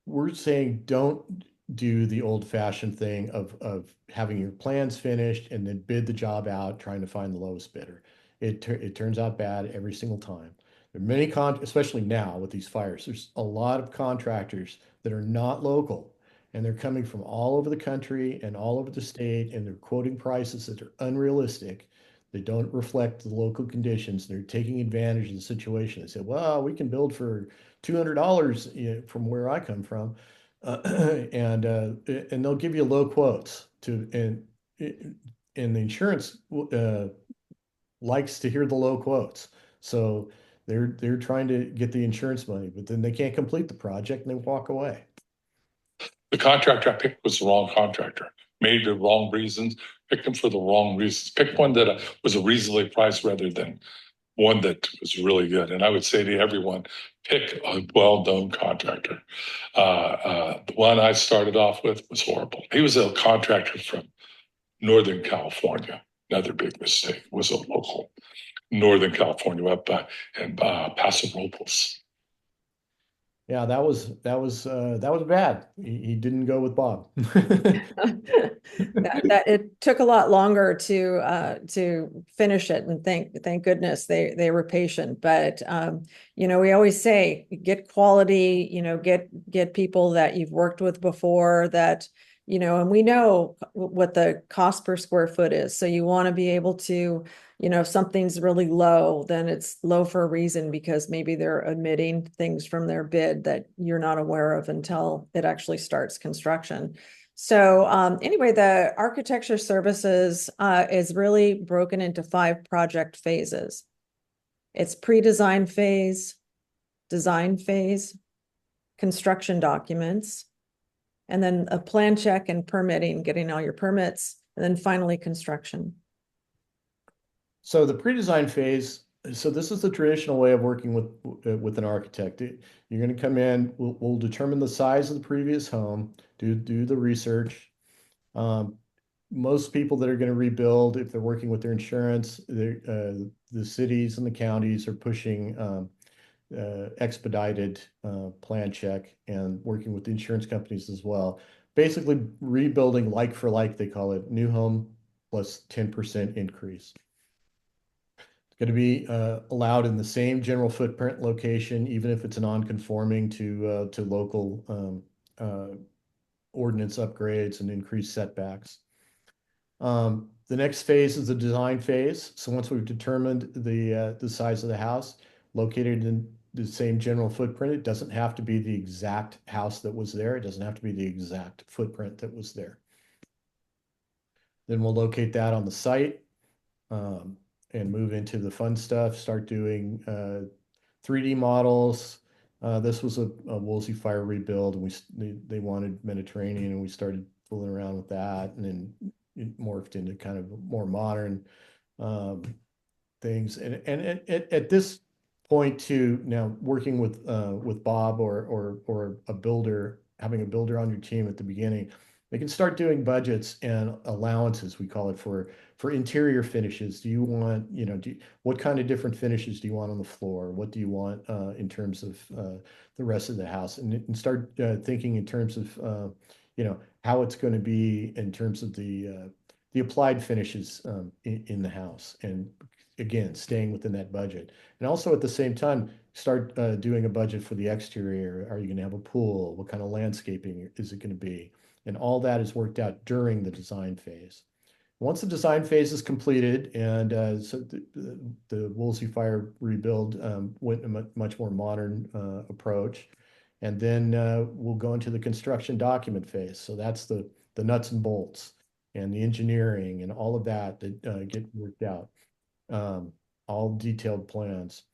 we're saying don't do the old-fashioned thing of having your plans finished and then bid the job out trying to find the lowest bidder. It turns out bad every single time. There are many especially now with these fires, there's a lot of contractors that are not local, and they're coming from all over the country and all over the state, and they're quoting prices that are unrealistic. They don't reflect the local conditions. They're taking advantage of the situation. They say, well, we can build for $200 from where I come from. And they'll give you low quotes and the insurance likes to hear the low quotes. So they're trying to get the insurance money, but then they can't complete the project and they walk away. The contractor I picked was the wrong contractor. Made the wrong reasons, picked them for the wrong reasons. Pick one that was a reasonably priced rather than one that was really good. And I would say to everyone, pick a well-known contractor. The one I started off with was horrible. He was a contractor from Northern California. Another big mistake. Was a local Northern California up in Paso Robles. Yeah, that was bad. He didn't go with Bob. that it took a lot longer to finish it, and thank goodness they were patient. But we always say get quality, get people that you've worked with before, that and we know what the cost per square foot is. So you want to be able to, if something's really low, then it's low for a reason, because maybe they're omitting things from their bid that you're not aware of until it actually starts construction. So anyway, the architecture services is really broken into 5 project phases. It's pre-design phase, design phase, construction documents, and then a plan check and permitting, getting all your permits, and then finally construction. So the pre-design phase, so this is the traditional way of working with an architect. You're going to come in, we'll determine the size of the previous home, do the research. Most people that are going to rebuild, if they're working with their insurance, the cities and the counties are pushing expedited plan check and working with the insurance companies as well. Basically rebuilding like for like, they call it, new home plus 10% increase. It's going to be allowed in the same general footprint location, even if it's non-conforming to local ordinance upgrades and increased setbacks. The next phase is the design phase. So once we've determined the size of the house, located in the same general footprint, it doesn't have to be the exact house that was there. It doesn't have to be the exact footprint that was there. Then we'll locate that on the site and move into the fun stuff, start doing 3D models. This was a Woolsey fire rebuild, and they wanted Mediterranean, and we started fooling around with that, and then it morphed into kind of more modern things. And at this point too, now working with Bob or a builder, having a builder on your team at the beginning, they can start doing budgets and allowances, we call it, for interior finishes. Do you want, what kind of different finishes do you want on the floor? What do you want in terms of the rest of the house? And start thinking in terms of how it's going to be in terms of the applied finishes in the house. And again, staying within that budget. And also at the same time, start doing a budget for the exterior. Are you going to have a pool? What kind of landscaping is it going to be? And all that is worked out during the design phase. Once the design phase is completed, and so the Woolsey Fire rebuild went a much more modern approach, and then we'll go into the construction document phase. So that's the nuts and bolts and the engineering and all of that get worked out, all detailed plans.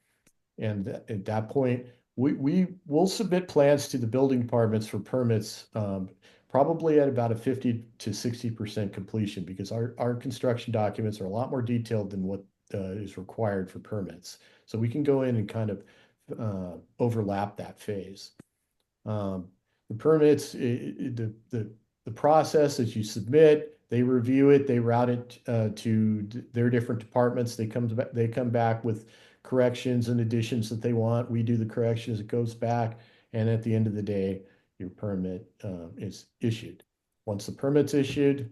And at that point, we will submit plans to the building departments for permits, probably at about a 50 to 60% completion, because our construction documents are a lot more detailed than what is required for permits. So we can go in and kind of overlap that phase. The permits, the process is you submit, they review it, they route it to their different departments. They come back with corrections and additions that they want. We do the corrections, it goes back, and at the end of the day, your permit is issued. Once the permit's issued,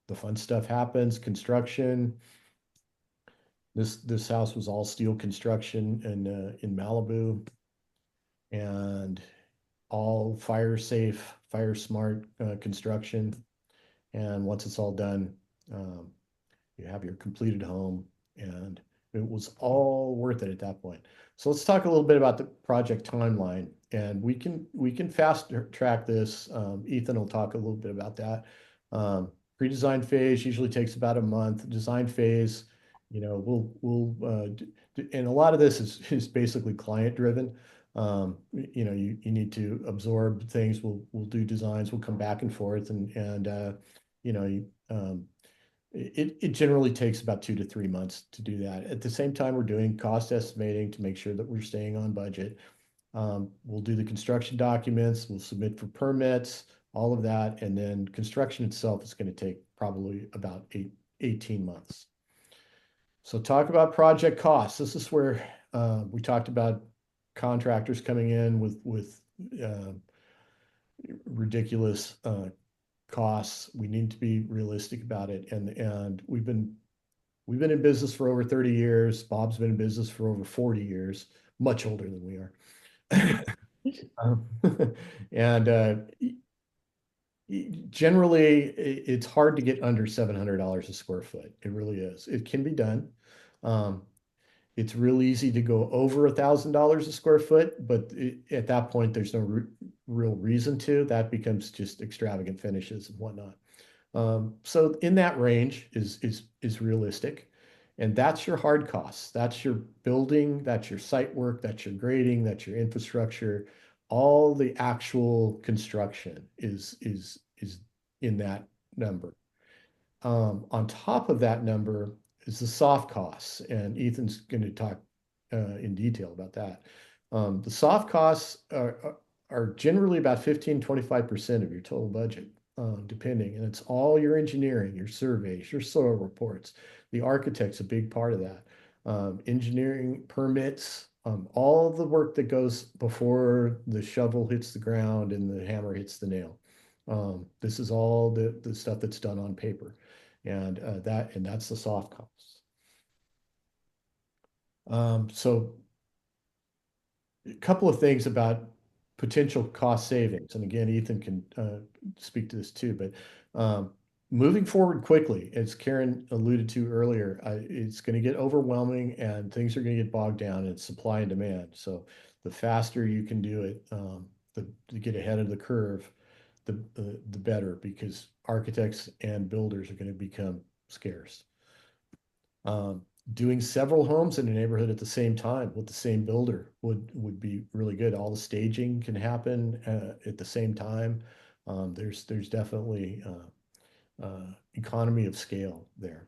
the fun stuff happens, construction. This house was all steel construction in Malibu, and all fire safe, fire smart construction. And once it's all done, you have your completed home, and it was all worth it at that point. So let's talk a little bit about the project timeline, and we can fast track this. Ethan will talk a little bit about that. Pre-design phase usually takes about a month. Design phase, we'll and a lot of this is basically client driven. You need to absorb things. We'll do designs. We'll come back and forth, and it generally takes about 2 to 3 months to do that. At the same time, we're doing cost estimating to make sure that we're staying on budget. We'll do the construction documents, we'll submit for permits, all of that, and then construction itself is going to take probably about 18 months. So talk about project costs. This is where we talked about contractors coming in with ridiculous costs. We need to be realistic about it. And we've been in business for over 30 years. Bob's been in business for over 40 years, much older than we are. And generally, it's hard to get under $700 a square foot. It really is. It can be done. It's real easy to go over $1,000 a square foot, but at that point, there's no real reason to. That becomes just extravagant finishes and whatnot. So in that range is realistic, and that's your hard costs. That's your building, that's your site work, that's your grading, that's your infrastructure. All the actual construction is in that number. On top of that number is the soft costs, and Ethan's going to talk in detail about that. The soft costs are generally about 15–25% of your total budget, depending, and it's all your engineering, your surveys, your soil reports. The architect's a big part of that. Engineering permits, all the work that goes before the shovel hits the ground and the hammer hits the nail. This is all the stuff that's done on paper, and that's the soft costs. So a couple of things about potential cost savings, and again, Ethan can speak to this too, but moving forward quickly, as Karen alluded to earlier, it's going to get overwhelming and things are going to get bogged down in supply and demand. So the faster you can do it, to get ahead of the curve, the better, because architects and builders are going to become scarce. Doing several homes in a neighborhood at the same time with the same builder would be really good. All the staging can happen at the same time. There's definitely economy of scale there.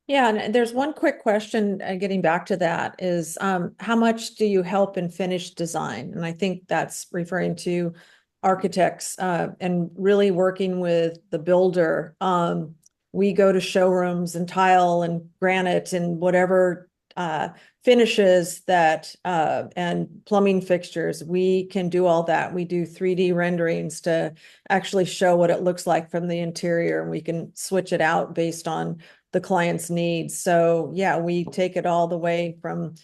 Yeah, and there's one quick question, getting back to that is, how much do you help in finished design? And I think that's referring to architects, and really working with the builder. We go to showrooms and tile and granite and whatever finishes that, and plumbing fixtures. We can do all that. We do 3D renderings to actually show what it looks like from the interior, and we can switch it out based on the client's needs. So yeah, we take it all the way from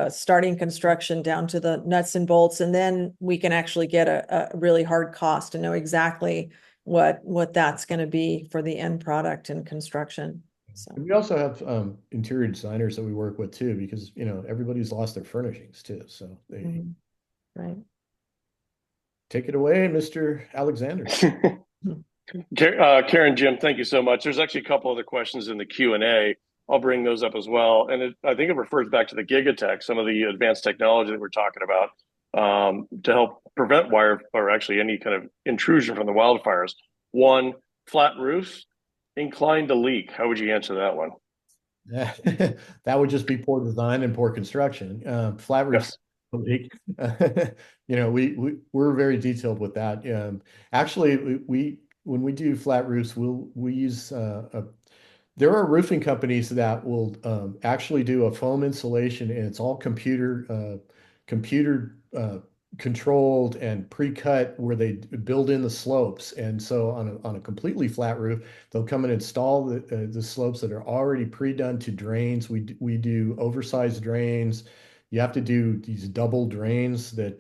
starting construction down to the nuts and bolts, and then we can actually get a really hard cost and know exactly what that's going to be for the end product and construction. So And we also have interior designers that we work with too, because everybody's lost their furnishings too. So they right. take it away, Mr. Alexander. Karen, Jim, thank you so much. There's actually a couple other questions in the Q&A. I'll bring those up as well. And I think it refers back to the Gigatech, some of the advanced technology that we're talking about, to help prevent wire or actually any kind of intrusion from the wildfires. One, flat roofs, inclined to leak. How would you answer that one? That would just be poor design and poor construction. Flat roofs, leak. We're very detailed with that. Actually, when we do flat roofs, we use there are roofing companies that will actually do a foam insulation, and it's all computer controlled and pre-cut, where they build in the slopes. And so on a completely flat roof, they'll come and install the slopes that are already pre-done to drains. We do oversized drains. You have to do these double drains that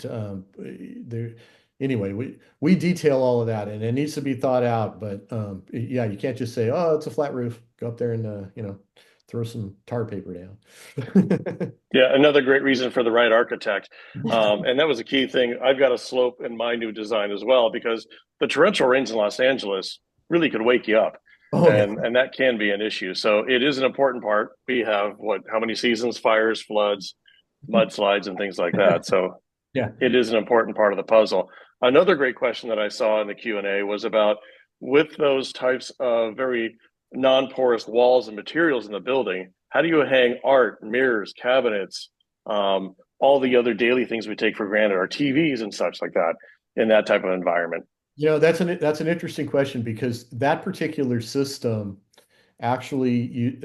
they're anyway. We detail all of that, and it needs to be thought out. But yeah, you can't just say, oh, it's a flat roof, go up there and throw some tar paper down. Yeah, another great reason for the right architect. And that was a key thing. I've got a slope in my new design as well, because the torrential rains in Los Angeles really could wake you up. Oh, and that can be an issue. So it is an important part. We have how many seasons? Fires, floods, mudslides, and things like that. So yeah, it is an important part of the puzzle. Another great question that I saw in the Q&A was about, with those types of very non-porous walls and materials in the building, how do you hang art, mirrors, cabinets, all the other daily things we take for granted, our TVs and such like that, in that type of environment? That's an interesting question, because that particular system actually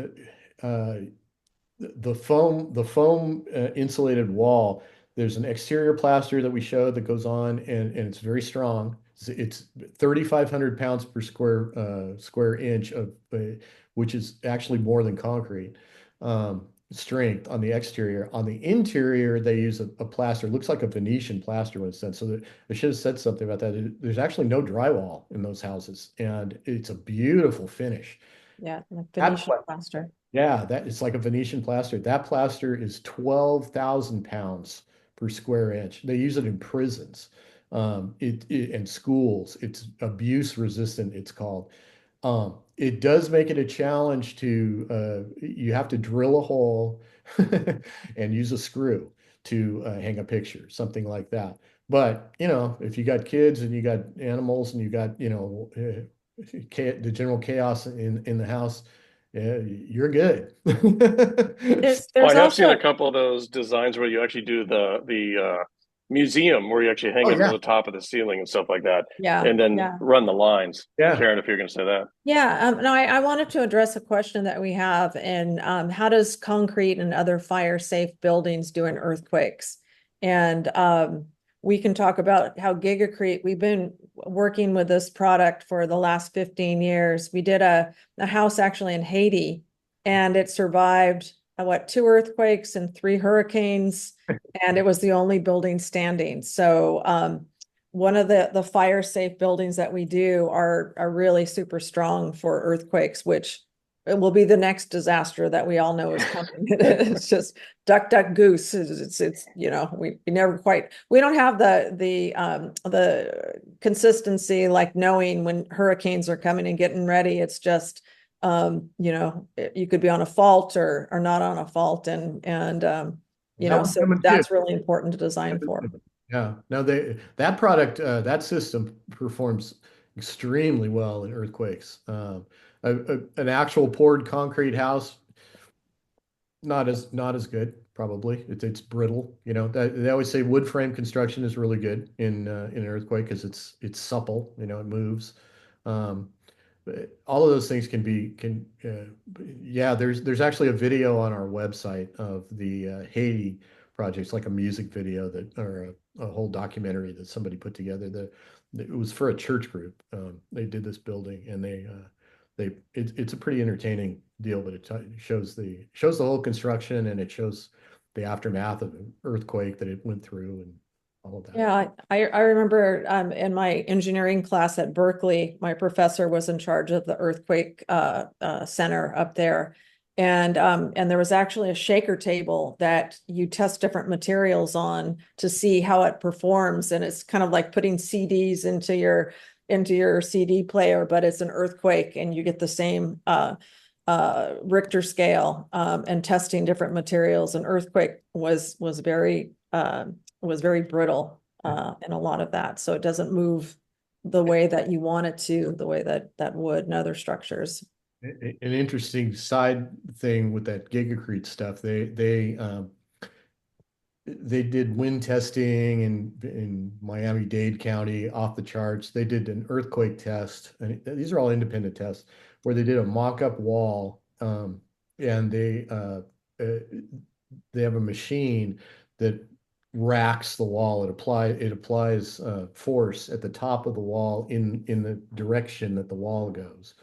the foam insulated wall. There's an exterior plaster that we showed that goes on, and it's very strong. It's 3,500 pounds per square inch of, which is actually more than concrete strength on the exterior. On the interior, they use a plaster. It looks like a Venetian plaster when it's done. So I should have said something about that. There's actually no drywall in those houses, and it's a beautiful finish. Yeah, like Venetian plaster. Yeah, that it's like a Venetian plaster. That plaster is 12,000 pounds per square inch. They use it in prisons, and schools. It's abuse resistant, it's called. It does make it a challenge to, you have to drill a hole and use a screw to hang a picture, something like that. But, if you got kids and you got animals and you got, the general chaos in the house, yeah, you're good. There's Well, I have seen also, a couple of those designs where you actually do the museum, where you actually hang Oh, it yeah. to the top of the ceiling and stuff like that, yeah, and then yeah. run the lines. Yeah. Karen, if you're going to say that. Yeah, no, I wanted to address a question that we have, and how does concrete and other fire-safe buildings do in earthquakes? And we can talk about how Gigacrete, we've been working with this product for the last 15 years. We did a house actually in Haiti, and it survived, 2 earthquakes and 3 hurricanes, and it was the only building standing. So one of the fire safe buildings that we do are really super strong for earthquakes, which it will be the next disaster that we all know is coming. It's just duck, duck, goose. It's we never quite, we don't have the consistency like knowing when hurricanes are coming and getting ready. It's just, you could be on a fault or not on a fault. And so that's really important to design for. Yeah, no, that product, that system performs extremely well in earthquakes. An actual poured concrete house, not as good, probably. It's brittle. They always say wood frame construction is really good in an earthquake because it's supple. It moves. Um, but all of those things yeah. There's actually a video on our website of the Haiti project. It's like a music video or a whole documentary that somebody put together. It was for a church group. They did this building, and it's a pretty entertaining deal, but it shows the whole construction, and it shows the aftermath of an earthquake that it went through and all of that. Yeah, I remember in my engineering class at Berkeley, my professor was in charge of the earthquake center up there. And there was actually a shaker table that you test different materials on to see how it performs. And it's kind of like putting CDs into your CD player, but it's an earthquake and you get the same Richter scale and testing different materials. And earthquake was very brittle in a lot of that. So it doesn't move the way that you want it to, the way that wood and other structures. An interesting side thing with that Gigacrete stuff, they did wind testing in Miami-Dade County, off the charts. They did an earthquake test, and these are all independent tests, where they did a mock-up wall, and they have a machine that racks the wall. It applies force at the top of the wall in the direction that the wall goes.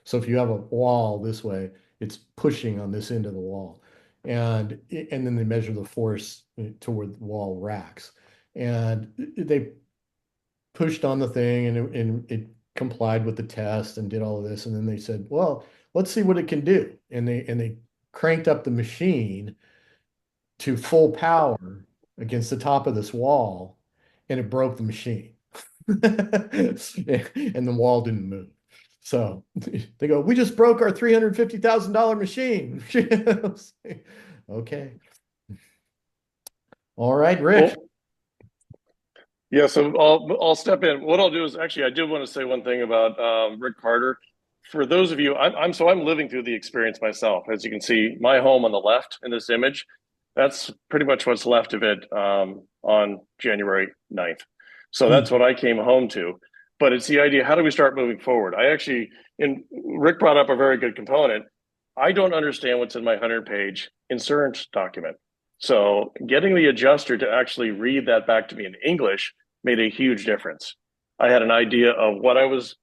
So if you have a wall this way, it's pushing on this end of the wall. And then they measure the force toward the wall racks. And they pushed on the thing, and it complied with the test and did all of this. And then they said, well, let's see what it can do. And they cranked up the machine to full power against the top of this wall, and it broke the machine. And the wall didn't move. So they go, we just broke our $350,000 machine. Okay. All right, Rick. Well, yeah, so I'll step in. What I'll do is actually I did want to say one thing about Rick Carter. For those of you, I'm living through the experience myself. As you can see, my home on the left in this image, that's pretty much what's left of it on January 9th. So that's what I came home to. But it's the idea, how do we start moving forward? Rick brought up a very good component. I don't understand what's in my 100-page insurance document. So getting the adjuster to actually read that back to me in English made a huge difference. I had an idea of what I was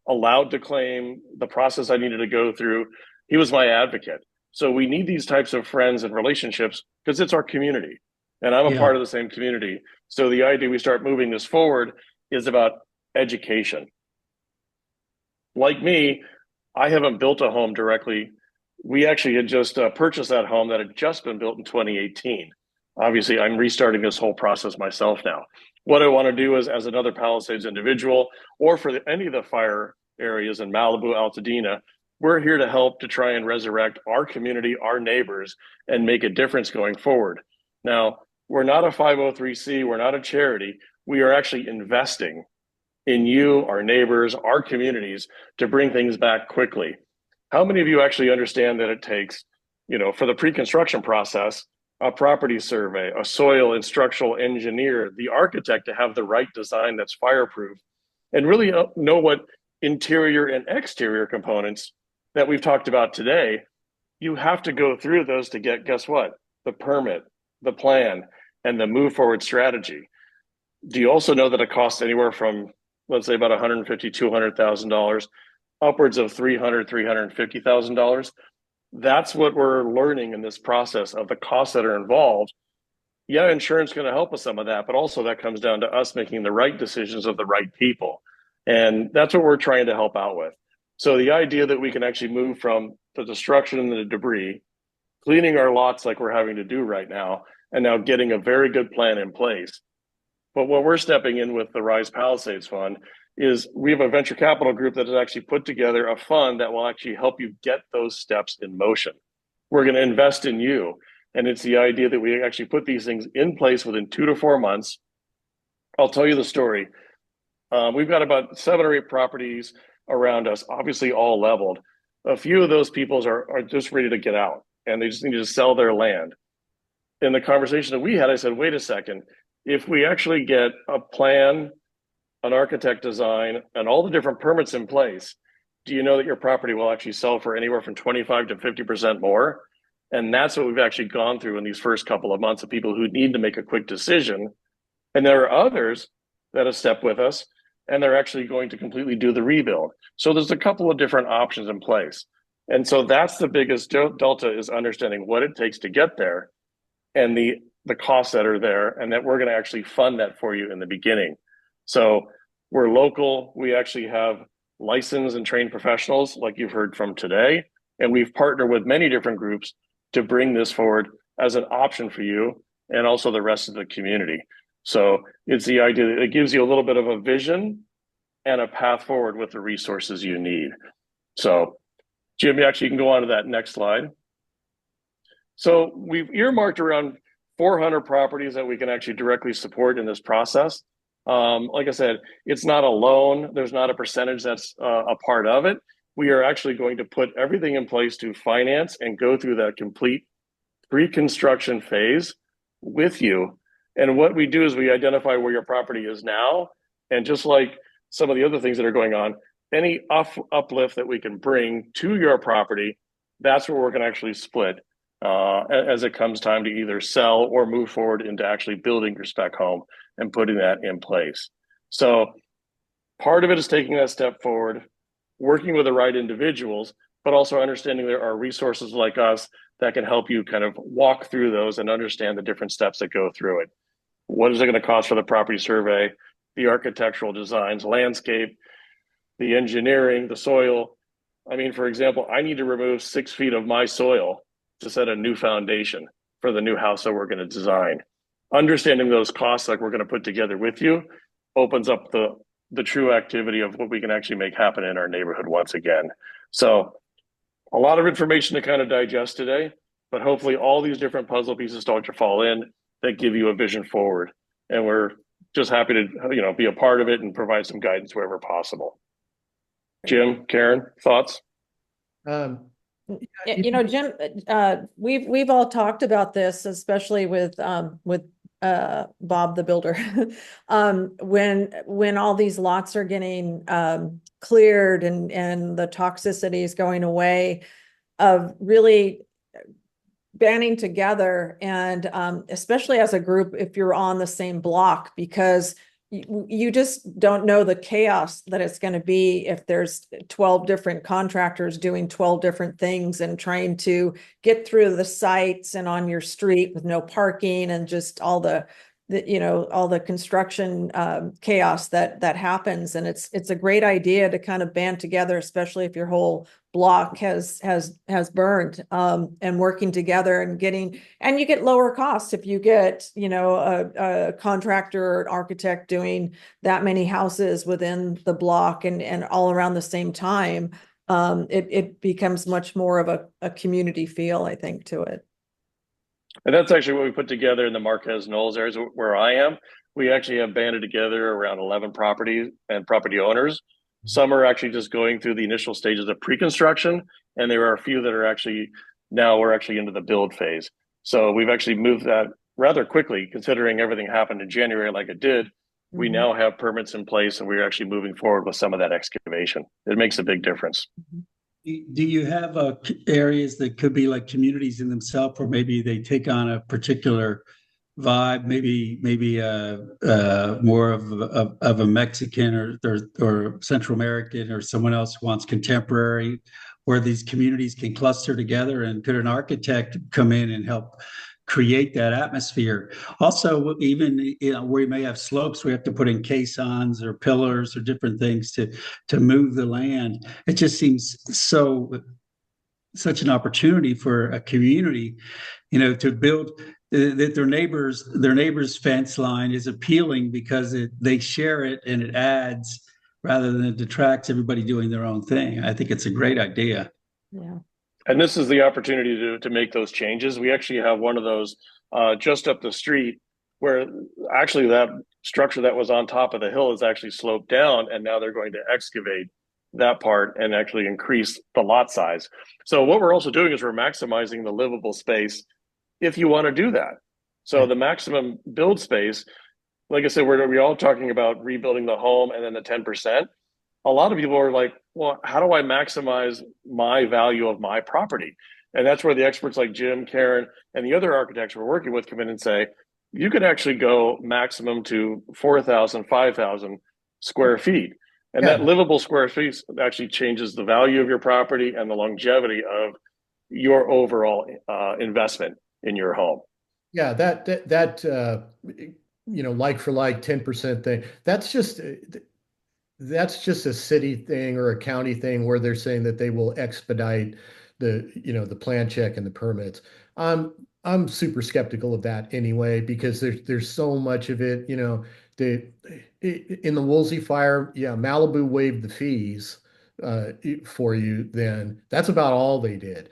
allowed to claim, the process I needed to go through. He was my advocate. So we need these types of friends and relationships because it's our community. And I'm a part of the same community. So the idea we start moving this forward is about education. Like me, I haven't built a home directly. We actually had just purchased that home that had just been built in 2018. Obviously, I'm restarting this whole process myself now. What I want to do is, as another Palisades individual, or for any of the fire areas in Malibu, Altadena, we're here to help to try and resurrect our community, our neighbors, and make a difference going forward. Now, we're not a 503c, we're not a charity. We are actually investing in you, our neighbors, our communities to bring things back quickly. How many of you actually understand that it takes, for the pre-construction process, a property survey, a soil and structural engineer, the architect to have the right design that's fireproof, and really know what interior and exterior components that we've talked about today, you have to go through those to get, guess what? The permit, the plan, and the move forward strategy. Do you also know that it costs anywhere from, let's say, about $150,000, $200,000, upwards of $300,000, $350,000? That's what we're learning in this process of the costs that are involved. yeah, insurance is going to help with some of that, but also that comes down to us making the right decisions of the right people. And that's what we're trying to help out with. So the idea that we can actually move from the destruction and the debris, cleaning our lots like we're having to do right now, and now getting a very good plan in place. But what we're stepping in with the Rise Palisades Fund is we have a venture capital group that has actually put together a fund that will actually help you get those steps in motion. We're going to invest in you. And it's the idea that we actually put these things in place within 2 to 4 months. I'll tell you the story. We've got about 7 or 8 properties around us, obviously all leveled. A few of those people are just ready to get out and they just need to sell their land. In the conversation that we had, I said, wait a second, if we actually get a plan, an architect design, and all the different permits in place, do you know that your property will actually sell for anywhere from 25 to 50% more? And that's what we've actually gone through in these first couple of months of people who need to make a quick decision. And there are others that have stepped with us and they're actually going to completely do the rebuild. So there's a couple of different options in place. And so that's the biggest delta, is understanding what it takes to get there and the costs that are there, and that we're going to actually fund that for you in the beginning. So we're local. We actually have licensed and trained professionals like you've heard from today. And we've partnered with many different groups to bring this forward as an option for you and also the rest of the community. So it's the idea that it gives you a little bit of a vision and a path forward with the resources you need. So Jim, actually, you can go on to that next slide. So we've earmarked around 400 properties that we can actually directly support in this process. Like I said, it's not a loan. There's not a percentage that's a part of it. We are actually going to put everything in place to finance and go through that complete pre-construction phase with you. And what we do is we identify where your property is now. And just like some of the other things that are going on, any uplift that we can bring to your property, that's where we're going to actually split as it comes time to either sell or move forward into actually building your spec home and putting that in place. So part of it is taking that step forward, working with the right individuals, but also understanding there are resources like us that can help you kind of walk through those and understand the different steps that go through it. What is it going to cost for the property survey, the architectural designs, landscape, the engineering, the soil? I mean, for example, I need to remove 6 feet of my soil to set a new foundation for the new house that we're going to design. Understanding those costs like we're going to put together with you opens up the true activity of what we can actually make happen in our neighborhood once again. So a lot of information to kind of digest today, but hopefully all these different puzzle pieces start to fall in that give you a vision forward. And we're just happy to be a part of it and provide some guidance wherever possible. Jim, Karen, thoughts? Jim, we've all talked about this, especially with Bob the builder. When all these lots are getting cleared and the toxicity is going away, of really banding together and especially as a group, if you're on the same block, because you just don't know the chaos that it's going to be if there's 12 different contractors doing 12 different things and trying to get through the sites and on your street with no parking and just all the construction chaos that happens. And it's a great idea to kind of band together, especially if your whole block has burned, and working together and you get lower costs if you get, a contractor or an architect doing that many houses within the block and all around the same time. It becomes much more of a community feel, I think, to it. And that's actually what we put together in the Marquez Knolls areas where I am. We actually have banded together around 11 properties and property owners. Some are actually just going through the initial stages of pre-construction, and there are a few that are actually we're actually into the build phase. So we've actually moved that rather quickly, considering everything happened in January like it did. Mm-hmm. We now have permits in place, and we're actually moving forward with some of that excavation. It makes a big difference. Mm-hmm. Do you have areas that could be like communities in themselves, or maybe they take on a particular vibe, maybe more of a Mexican or Central American, or someone else wants contemporary, where these communities can cluster together? And could an architect come in and help create that atmosphere. Also, even where you may have slopes, we have to put in caissons or pillars or different things to move the land. It just seems such an opportunity for a community, to build that their neighbor's fence line is appealing because they share it and it adds rather than it detracts, everybody doing their own thing. I think it's a great idea. Yeah. And this is the opportunity to make those changes. We actually have one of those just up the street where actually that structure that was on top of the hill is actually sloped down, and now they're going to excavate that part and actually increase the lot size. So what we're also doing is we're maximizing the livable space if you want to do that. So the maximum build space, like I said, we're all talking about rebuilding the home and then the 10%. A lot of people are like, well, how do I maximize my value of my property? And that's where the experts like Jim, Karen, and the other architects we're working with come in and say, you could actually go maximum to 4,000, 5,000 square feet. And that livable square feet actually changes the value of your property and the longevity of your overall investment in your home. Yeah, that like for like 10% thing. That's just a city thing or a county thing where they're saying that they will expedite the plan check and the permits. I'm super skeptical of that anyway, because there's so much of it, in the Woolsey fire, Malibu waived the fees for you. Then that's about all they did.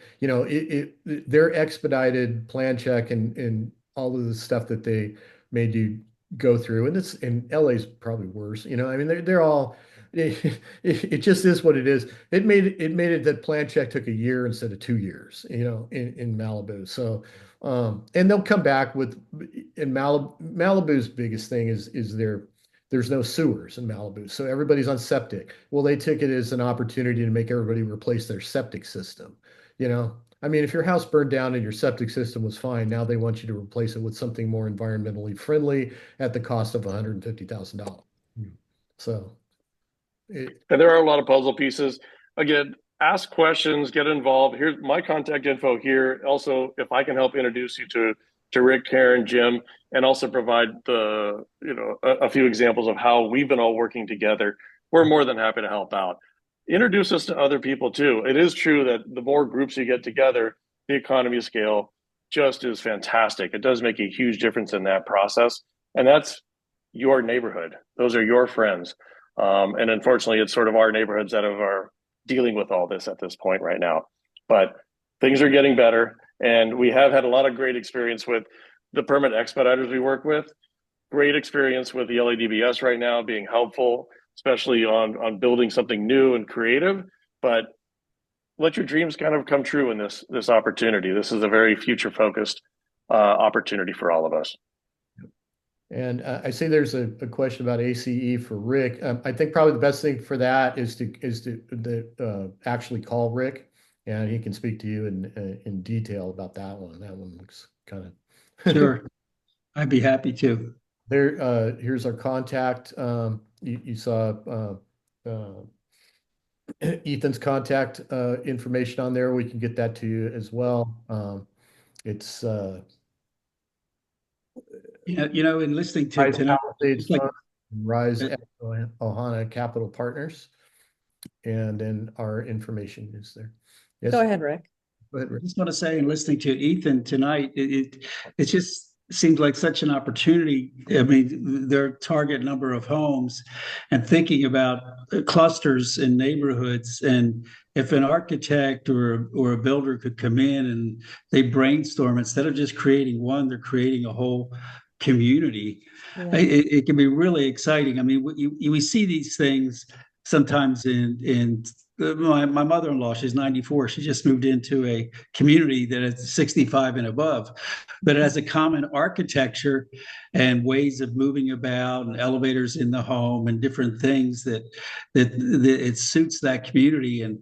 Their expedited plan check and all of the stuff that they made you go through, and LA's probably worse. I mean, they're all. It just is what it is. It made it that plan check took a year instead of 2 years. In Malibu. So. And they'll come back with in Malibu's biggest thing is there's no sewers in Malibu. So everybody's on septic. Well, they took it as an opportunity to make everybody replace their septic system. I mean, if your house burned down and your septic system was fine, now they want you to replace it with something more environmentally friendly at the cost of $150,000. So and there are a lot of puzzle pieces. Again, ask questions, get involved. Here's my contact info here. Also, if I can help introduce you to Rick, Karen, Jim, and also provide a few examples of how we've been all working together, we're more than happy to help out. Introduce us to other people too. It is true that the more groups you get together, the economy of scale just is fantastic. It does make a huge difference in that process. And that's your neighborhood. Those are your friends. And unfortunately, it's sort of our neighborhoods that are dealing with all this at this point right now. But things are getting better. And we have had a lot of great experience with the permit expediters we work with. Great experience with the LADBS right now, being helpful, especially on building something new and creative. But let your dreams kind of come true in this opportunity. This is a very future focused opportunity for all of us. And I see there's a question about ACE for Rick. I think probably the best thing for that is to actually call Rick, and he can speak to you in detail about that one. That one looks kind of Sure. I'd be happy to. Here's our contact. You saw Ethan's contact information on there. We can get that to you as well. It's in listening to tonight, Rise Ohana Capital Partners, and then our information is there. Yes. Go ahead, Rick. I just want to say, in listening to Ethan tonight, it just seems like such an opportunity. I mean, their target number of homes, and thinking about clusters in neighborhoods, and if an architect or a builder could come in and they brainstorm, instead of just creating one, they're creating a whole community. Yeah. It can be really exciting. I mean, we see these things sometimes in my mother-in-law, she's 94. She just moved into a community that is 65 and above, but it has a common architecture and ways of moving about, and elevators in the home and different things that it suits that community. And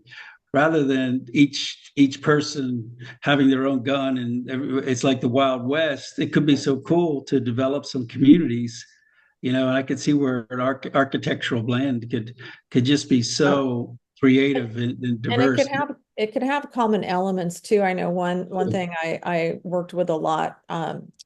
rather than each person having their own gun and it's like the Wild West, it could be so cool to develop some communities. And I could see where an architectural blend could just be so creative and diverse. It could have common elements too. I know one thing I worked with a lot,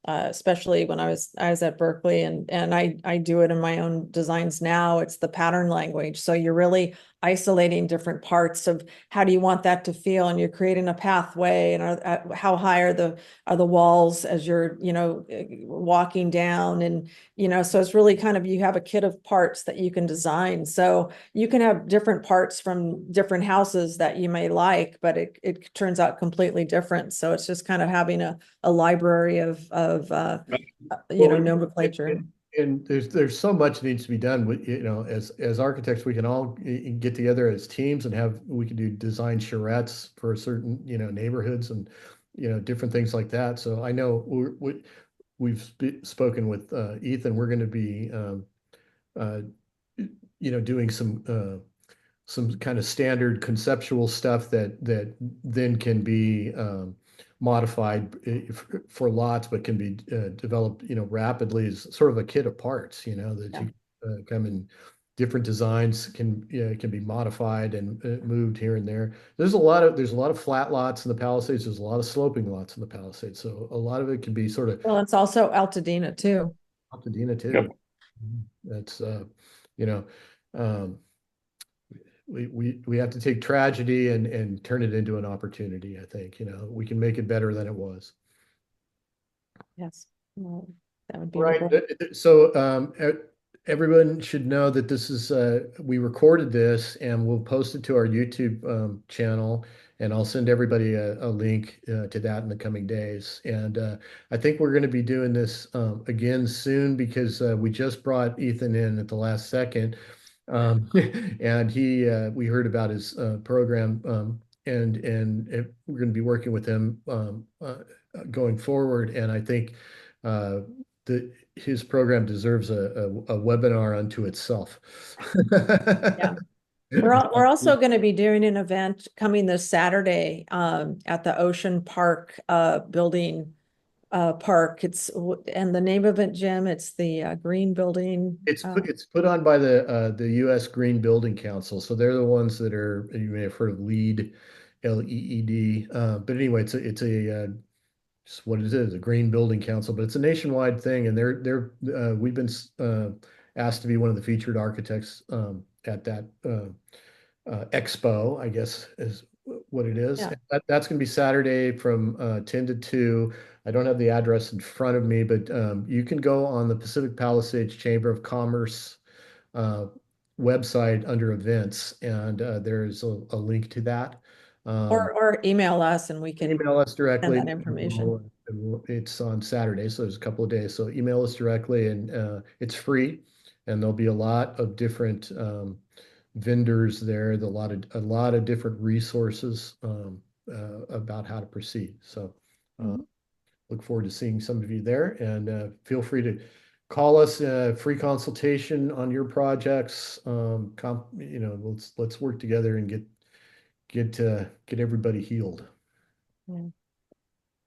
especially when I was at Berkeley, and I do it in my own designs now. It's the pattern language. So you're really isolating different parts of how do you want that to feel, and you're creating a pathway, and how high are the walls as you're walking down, and so it's really kind of, you have a kit of parts that you can design. So you can have different parts from different houses that you may like, but it turns out completely different. So it's just kind of having a library of nomenclature. And there's so much needs to be done with, as architects, we can all get together as teams and we can do design charrettes for certain, neighborhoods and, different things like that. So I know we've spoken with Ethan. We're going to be, doing some kind of standard conceptual stuff that then can be modified for lots, but can be developed, rapidly as sort of a kit of parts, that you come in different designs can be modified and moved here and there. There's a lot of flat lots in the Palisades. There's a lot of sloping lots in the Palisades. So a lot of it can be sort of. Well, it's also Altadena too. Altadena too. Yep. That's we have to take tragedy and turn it into an opportunity. I think, we can make it better than it was. Yes. Well, that would be Right. the So everyone should know that this is we recorded this and we'll post it to our YouTube channel, and I'll send everybody a link to that in the coming days. And I think we're going to be doing this again soon, because we just brought Ethan in at the last second. And we heard about his program, and we're going to be working with him going forward. And I think his program deserves a webinar unto itself. Yeah. We're also going to be doing an event coming this Saturday at the Ocean Park building park. And the name of it, Jim, it's the Green Building. It's put on by the U.S. Green Building Council. So they're the ones that are, you may have heard of LEED, LEED. But anyway, it's just what it is, a Green Building Council, but it's a nationwide thing, and we've been asked to be one of the featured architects at that expo, I guess is what it is. Yeah. That's going to be Saturday from 10 to 2. I don't have the address in front of me, but you can go on the Pacific Palisades Chamber of Commerce website under events, and there's a link to that. Or email us and we can email us directly. send that information. It's on Saturday, so there's a couple of days. So email us directly, and it's free, and there'll be a lot of different vendors there. A lot of different resources about how to proceed. So look forward to seeing some of you there, and feel free to call us free consultation on your projects. Let's work together and get everybody healed. Yeah.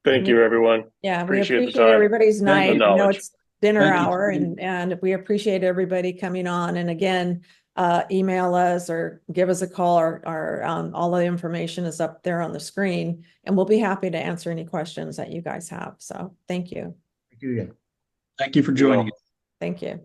Thank you, everyone. Yeah, Appreciate we the appreciate time everybody's and night. the I know knowledge. it's dinner Thank you. hour, and we appreciate everybody coming on. And again, email us or give us a call, or all the information is up there on the screen, and we'll be happy to answer any questions that you guys have. So thank you. Thank you again. Thank you for joining us. Thank you.